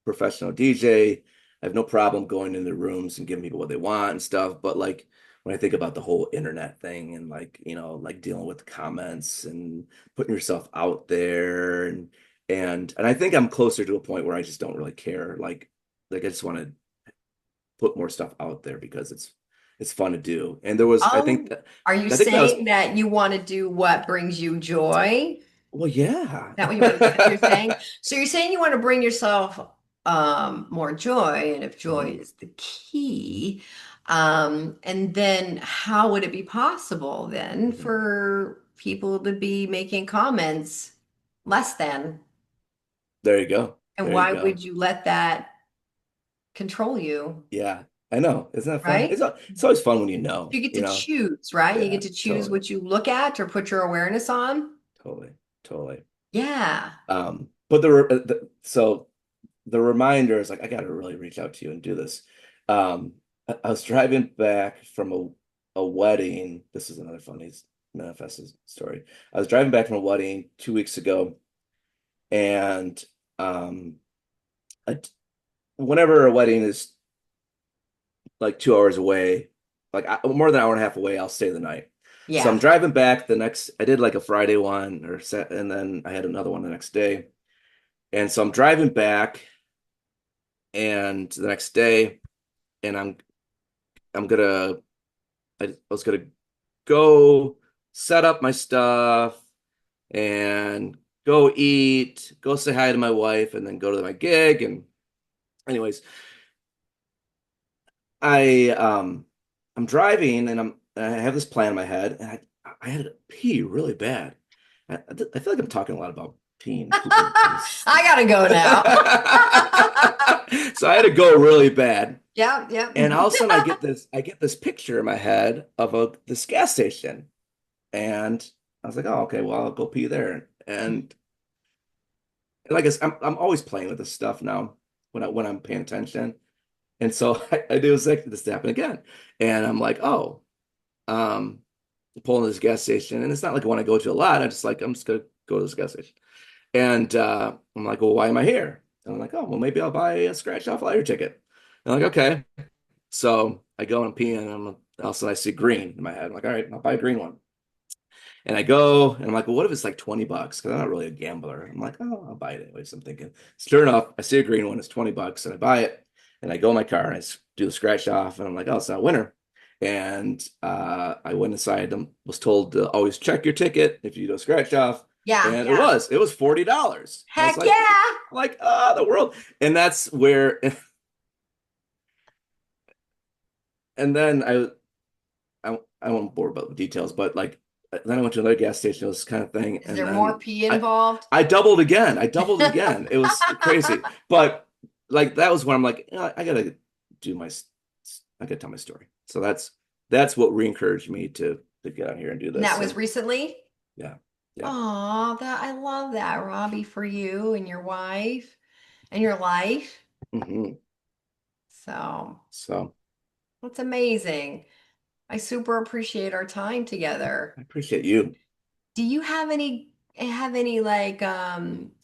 professional DJ. I have no problem going into rooms and giving people what they want and stuff, but like when I think about the whole internet thing and like, like dealing with the comments and putting yourself out there and I think I'm closer to a point where I just don't really care. Like I just want to put more stuff out there because it's fun to do. And there was, Are you I think that was, saying that you want to do what brings you joy? well, yeah. Is that what you want that you're saying? So you're saying you want to bring yourself more joy, and if joy Mhm. is the key, and then how would it be possible then Mhm. for people to be making comments less than? There you go. And There you why go. would you let that control you, Yeah, I know. Isn't that fun? right? It's always fun when You get you to know. choose, right? You Yeah, get to choose totally, what you look at or put your awareness on. totally, totally. Yeah. But so the reminder is like I got to really reach out to you and do this. I was driving back from a wedding. This is another funny manifested story. I was driving back from a wedding 2 weeks ago, and um, I, whenever a wedding is like 2 hours away, like more than an hour and a half away, I'll stay the night. So I'm Yeah. driving back the next. I did like a Friday one or set, and then I had another one the next day. And so I'm driving back, and the next day, and I'm gonna I was gonna go set up my stuff and go eat, go say hi to my wife, and then go to my gig. And anyways, I I'm driving and I have this plan in my head, and I had to pee really bad. I feel like I'm talking a lot about peeing, pooping. I gotta go now. So I had to go really bad. Yep, yep. And all of a sudden I get this picture in my head of this gas station. And I was like, oh, okay, well, I'll go pee there. And I guess I'm always playing with this stuff now when I'm paying attention. And so I do exactly this to happen again. And I'm like, oh, um, pulling this gas station. And it's not like I want to go to a lot. I'm just gonna go to this gas station. And I'm like, well, why am I here? And I'm like, oh, well, maybe I'll buy a scratch off lottery ticket. And I'm like, okay. So I go and pee, and all of a sudden I see green in my head. I'm like, all right, I'll buy a green one. And I go and I'm like, well, what if it's like 20 bucks? Because I'm not really a gambler. I'm like, oh, I'll buy it anyways. I'm thinking, sure enough, I see a green one, it's 20 bucks, and I buy it. And I go in my car and do the scratch off, and I'm like, oh, it's not a winner. And I went inside and was told to always check your ticket if you do a scratch off. Yeah, And yeah. it was $40. And I was Heck yeah. like, oh, the world. And that's where, and then I won't bore about the details, but like then I went to another gas station, this kind of thing, Is and there more then pee I involved? I doubled again. I doubled it again. It was crazy, but like that was when I'm like, I gotta do my, I gotta tell my story. So that's what re-encouraged me to get out here and do And that this. was And recently? yeah, yeah. Oh, that I love that, Robbie, for you and your wife and your life. Hmm. So So that's amazing. I super appreciate our time together. I appreciate you. Do you have any like I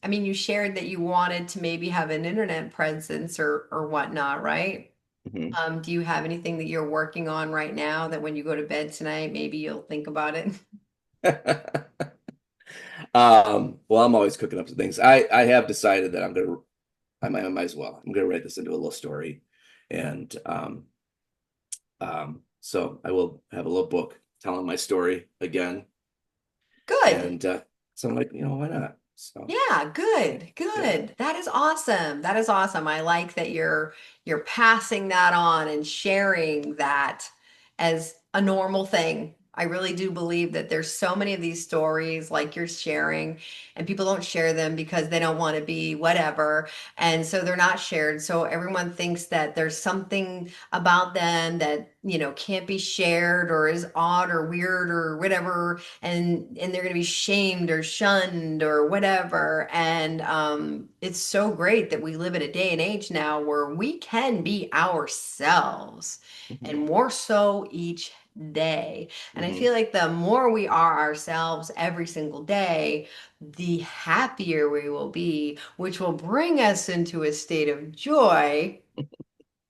mean you shared that you wanted to maybe have an internet presence or whatnot, right? Hmm. Do you have anything that you're working on right now that when you go to bed tonight, maybe you'll think about it? Well, I'm always cooking up some things. I have decided that I might as well. I'm gonna write this into a little story, and so I will have a little book telling my story again, Good. and so I'm like, why not? So Yeah, good. yeah, Good. That is awesome. That is awesome. I like that you're passing that on and sharing that as a normal thing. I really do believe that there's so many of these stories like you're sharing, and people don't share them because they don't want to be whatever. And so they're not shared. So everyone thinks that there's something about them that, can't be shared or is odd or weird or whatever. And they're going to be shamed or shunned or whatever. And it's so great that we live in a day and age now where we can be ourselves, and Mhm. more so each day. And I Mhm. feel like the more we are ourselves every single day, the happier we will be, which will bring us into a state of joy.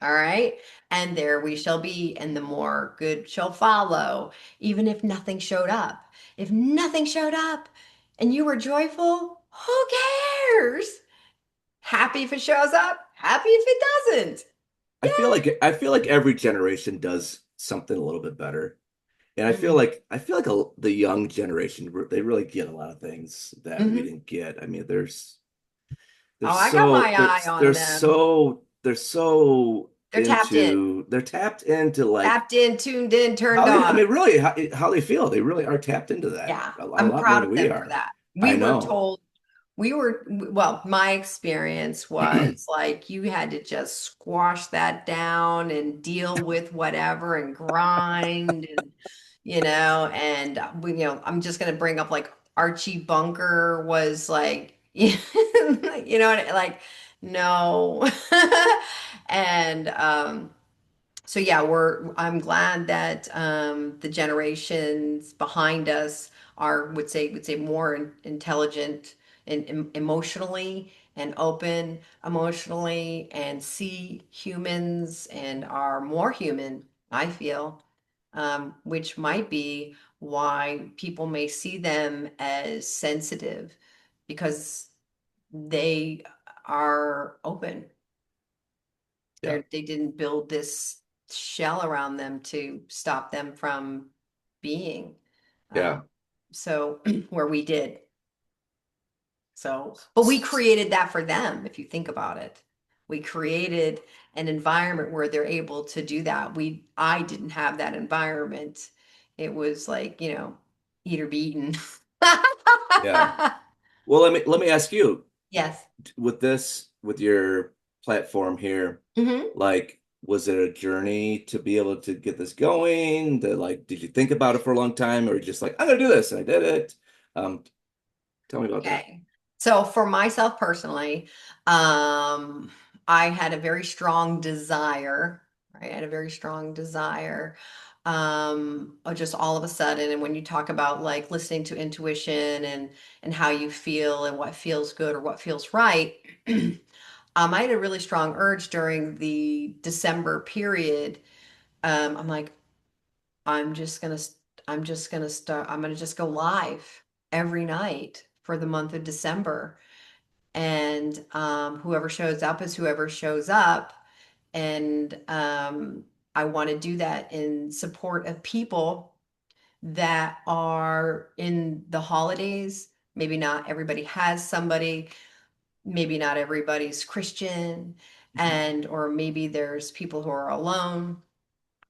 All right. And there we shall be, and the more good shall follow, even if nothing showed up. If nothing showed up and you were joyful, who cares? Happy if it shows up, happy if it doesn't. I feel like every generation does something a little bit better. And Mm-hmm. I feel like the young generation, they really get a lot of things that we Mm-hmm. didn't get. I mean, they're Oh, I got so my eye on them. they're so They're tapped in, they're tapped into like tapped in, tuned in, turned how they, I on. mean, really how they feel. They really are tapped into that Yeah, a I'm lot more proud than of we them for are. that. We I were know. told, well, my experience was like you had to just squash that down and deal with whatever and grind and, I'm just going to bring up like Archie Bunker was like, like, no. And, so yeah, I'm glad that the generations behind us would say more intelligent and emotionally and open emotionally and see humans and are more human, I feel, which might be why people may see them as sensitive because they are open. Yeah. They didn't build this shell around them to stop them from being. Yeah. Um, so where we did. So, but we created that for them, if you think about it. We created an environment where they're able to do that. I didn't have that environment. It was like, eat or be eaten. Yeah. Well, let me ask you, Yes. with your platform here, Hmm. like, was it a journey to be able to get this going? Did you think about it for a long time, or just like, I'm gonna do this, and I did it? Um, Tell me about that. Okay. So for myself personally, um, I had a very strong desire, right? I had a very strong desire, just all of a sudden. And when you talk about like listening to intuition and how you feel and what feels good or what feels right, I had a really strong urge during the December period. I'm like, I'm just gonna I'm just gonna start I'm gonna just go live every night for the month of December. And whoever shows up is whoever shows up. And I want to do that in support of people that are in the holidays. Maybe not everybody has somebody, maybe not everybody's Christian, Mhm. and or maybe there's people who are alone.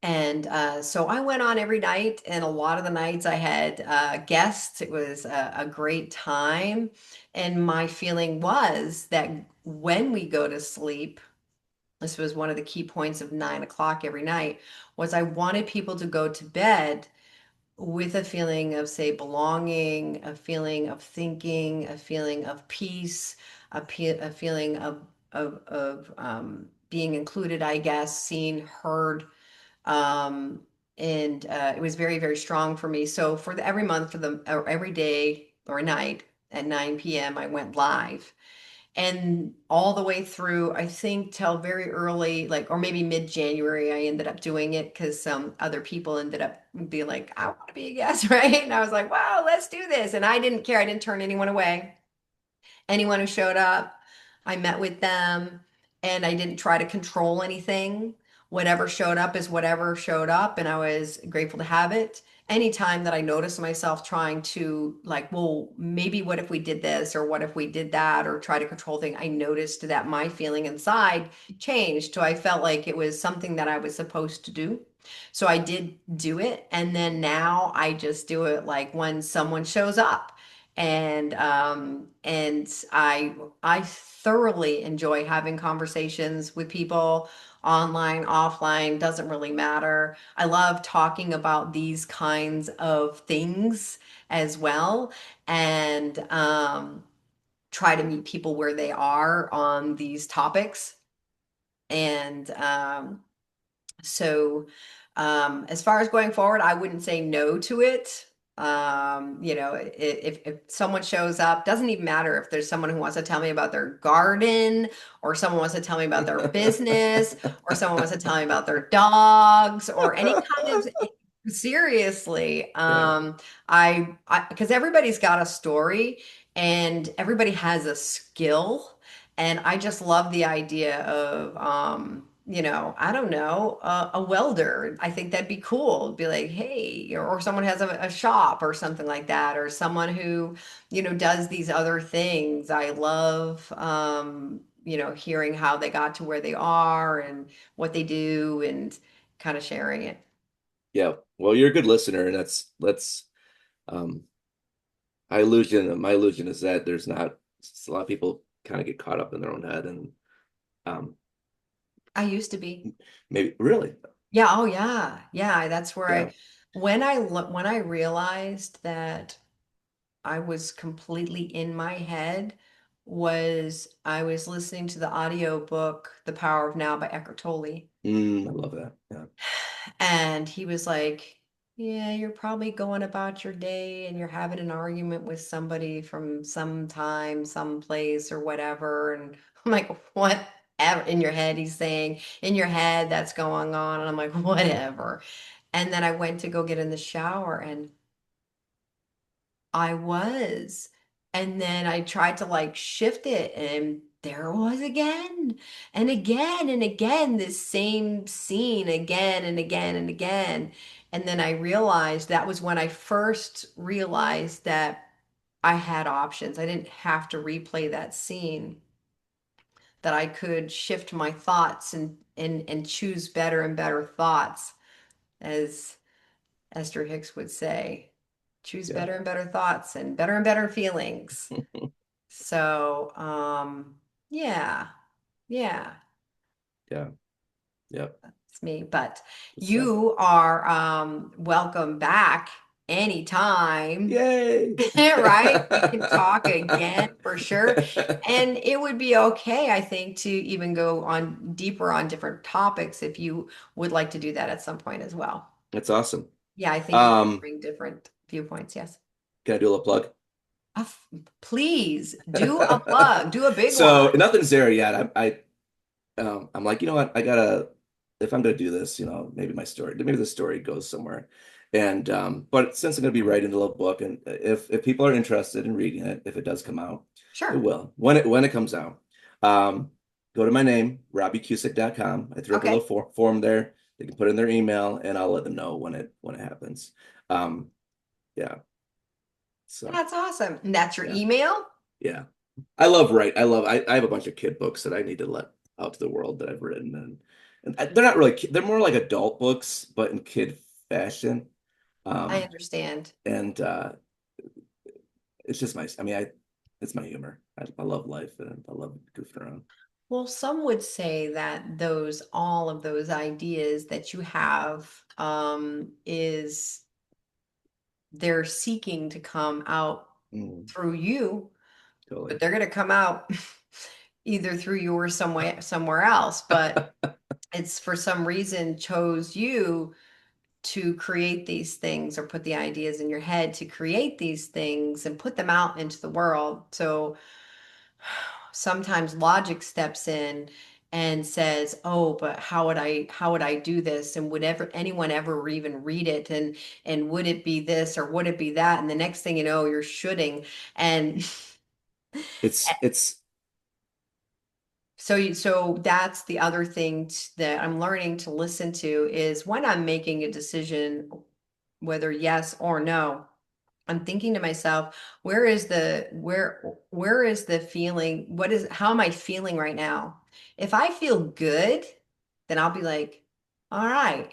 And so I went on every night, and a lot of the nights I had guests. It was a great time. And my feeling was that when we go to sleep, this was one of the key points of 9 o'clock every night, was I wanted people to go to bed with a feeling of, say, belonging, a feeling of thinking, a feeling of peace, a feeling of being included, I guess, seen, heard, um, and it was very, very strong for me. So every month, or every day or night at 9 p.m., I went live. And all the way through, I think till very early, like, or maybe mid-January, I ended up doing it because some other people ended up being like, I want to be a guest, right? And I was like, wow, let's do this. And I didn't care. I didn't turn anyone away. Anyone who showed up, I met with them, and I didn't try to control anything. Whatever showed up is whatever showed up, and I was grateful to have it. Anytime that I noticed myself trying to, like, well, maybe what if we did this, or what if we did that, or try to control things, I noticed that my feeling inside changed. So I felt like it was something that I was supposed to do. So I did do it, and then now I just do it like when someone shows up. And I thoroughly enjoy having conversations with people online, offline, doesn't really matter. I love talking about these kinds of things as well, and try to meet people where they are on these topics. And so, as far as going forward, I wouldn't say no to it. If someone shows up, doesn't even matter if there's someone who wants to tell me about their garden, or someone wants to tell me about their business, or someone wants to tell me about their dogs, or any kind of seriously. Yeah. Because everybody's got a story and everybody has a skill. And I just love the idea of, I don't know, a welder. I think that'd be cool. Be like, hey, or someone has a shop or something like that, or someone who, does these other things. I love, hearing how they got to where they are and what they do and kind of sharing it. Yeah. Well, you're a good listener, and that's um my illusion is that there's not a lot of people kind of get caught up in their own head, and um I used to be. maybe really. Yeah, oh yeah. Yeah, that's where Yeah. when I realized that I was completely in my head, was I was listening to the audio book The Power of Now by Eckhart Tolle. I love that. Yeah. And he was like, yeah, you're probably going about your day and you're having an argument with somebody from some time, some place or whatever. And I'm like, what? In your head, he's saying, in your head, that's going on. And I'm like, whatever. And then I went to go get in the shower and I was. And then I tried to like shift it, and there it was again and again and again, this same scene again and again and again. And then I realized that was when I first realized that I had options. I didn't have to replay that scene, that I could shift my thoughts and choose better and better thoughts, as Esther Hicks would say, choose Yeah. better and better thoughts and better feelings. So, yeah, yeah, Yeah. Yeah. it's me. But So, you are welcome back anytime, yay. right? We can talk again for sure. And it would be okay, I think, to even go on deeper on different topics if you would like to do that at some point as well. That's awesome. Yeah, I think you can Um, bring different viewpoints. Yes. can I do a little plug? Uh, Please do a plug, do a big So one. nothing's there yet. I'm like, you know what? I gotta, if I'm gonna do this, maybe the story goes somewhere. And but since I'm gonna be writing the little book, and if people are interested in reading it, if it does come out, it Sure. will. When it comes out. Go to my name, robbiecusick.com. I threw up a little Okay. form there. They can put in their email, and I'll let them know when it happens. Um, yeah. So That's awesome. And that's your yeah. email? Yeah. I love write. I have a bunch of kid books that I need to let out to the world that I've written, and they're not really they're more like adult books, but in kid fashion. I Um understand. and it's just my, it's my humor. I love life, and I love goofing around. Well, some would say that all of those ideas that you have, is they're seeking to come out Mm, through you, but totally. they're going to come out either through you or somewhere else. But it's for some reason chose you to create these things or put the ideas in your head to create these things and put them out into the world. So sometimes logic steps in and says, "Oh, but how would I do this? And would ever anyone ever even read it? And would it be this or would it be that?" And the next thing you know, you're shooting. And It's so that's the other thing that I'm learning to listen to is when I'm making a decision, whether yes or no. I'm thinking to myself, where is the feeling? How am I feeling right now? If I feel good, then I'll be like, all right.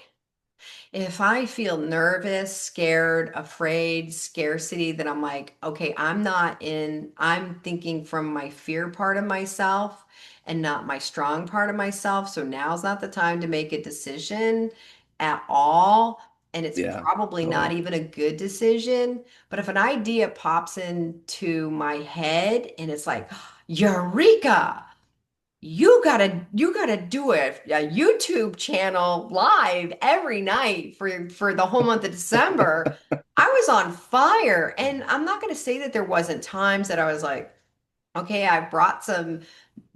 If I feel nervous, scared, afraid, scarcity, then I'm like, okay, I'm thinking from my fear part of myself and not my strong part of myself. So now's not the time to make a decision at all. And it's Yeah, probably not totally. even a good decision. But if an idea pops into my head and it's like, Eureka! You gotta do a YouTube channel live every night for the whole month of December. I was on fire. And I'm not gonna say that there wasn't times that I was like, okay, I brought some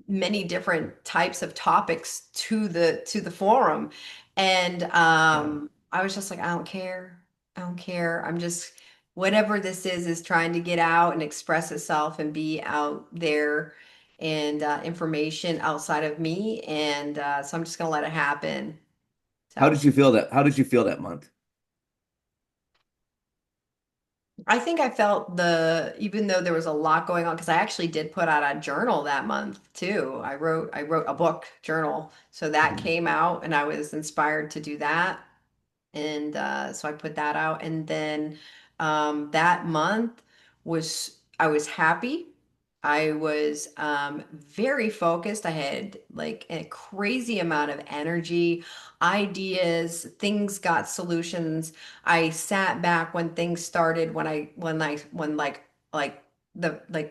many different types of topics to the forum. And Yeah. I was just like, I don't care. I don't care. I'm just whatever this is trying to get out and express itself and be out there and information outside of me. And so I'm just gonna let it happen. How So did you feel that? How did you feel that month? I think I felt even though there was a lot going on, because I actually did put out a journal that month too. I wrote a book journal. So that Mhm. came out and I was inspired to do that. And so I put that out. And then that month I was happy. I was very focused. I had like a crazy amount of energy, ideas, things got solutions. I sat back when things started, when like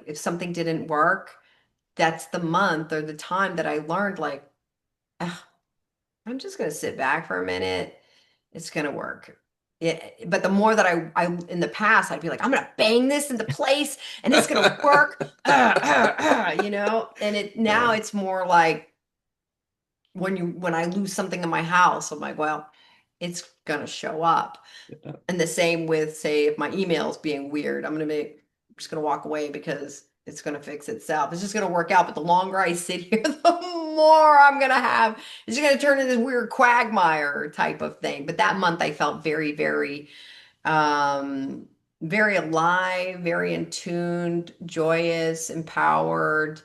if something didn't work, that's the month or the time that I learned like, "Ugh, I'm just gonna sit back for a minute. It's gonna work. But the more that I in the past, I'd be like, I'm gonna bang this into place and it's gonna work. And now Yeah. it's more like when I lose something in my house, I'm like, well, it's gonna show up. Yeah. And the same with, say, if my email's being weird, I'm just gonna walk away because it's gonna fix itself. It's just gonna work out. But the longer I sit here, the more I'm gonna have. It's just gonna turn into this weird quagmire type of thing. But that month I felt very, very, um, very alive, very in tuned, joyous, empowered,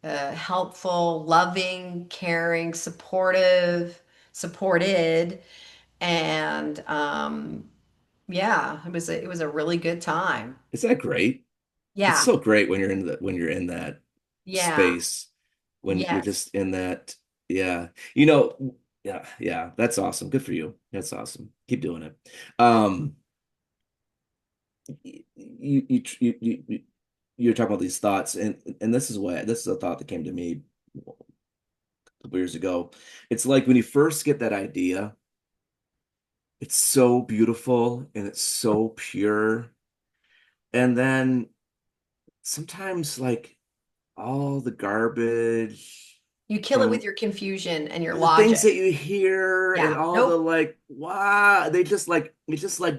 helpful, loving, caring, supported, and yeah, it was a really good time. Is that great? It's Yeah. so great when you're in that Yeah. space, when you're Yes. just in that, yeah. You know, yeah, yeah, that's awesome. Good for you. That's awesome. Keep doing it. You're talking about these thoughts, and this is a thought that came to me a couple years ago. It's like when you first get that idea, it's so beautiful and it's so pure. And then sometimes like all the garbage You kill it with from your confusion and your the things logic. that you hear and Yeah. all the Nope. like, wow, it just like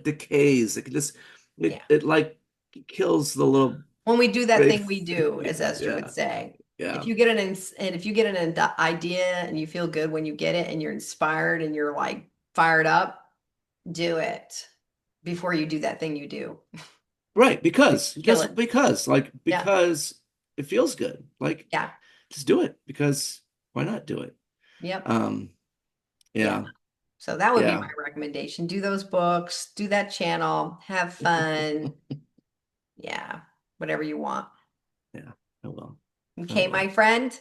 decays. Yeah. It like kills the little When we do that thing faith. we do, as Esther would Yeah, say, yeah. if you get an idea and you feel good when you get it and you're inspired and you're like fired up, do it before you do that thing you do. Right, because Kill it. just because, like, Yeah. because it feels good. Like, Yeah. just do it because why not do it? Yep. Um, Yeah. yeah, So that would be my yeah, recommendation. Do those books, do that channel, have fun. Yeah. Whatever you want. yeah. I will. I Okay, my will. friend.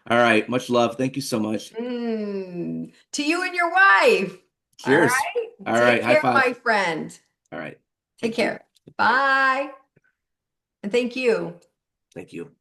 All right, much love. Thank you so much. To you and your wife. All Cheers. right. All right, Take high care, five. my friend. All right. Take Thank you. care. Bye. And thank you. Thank you.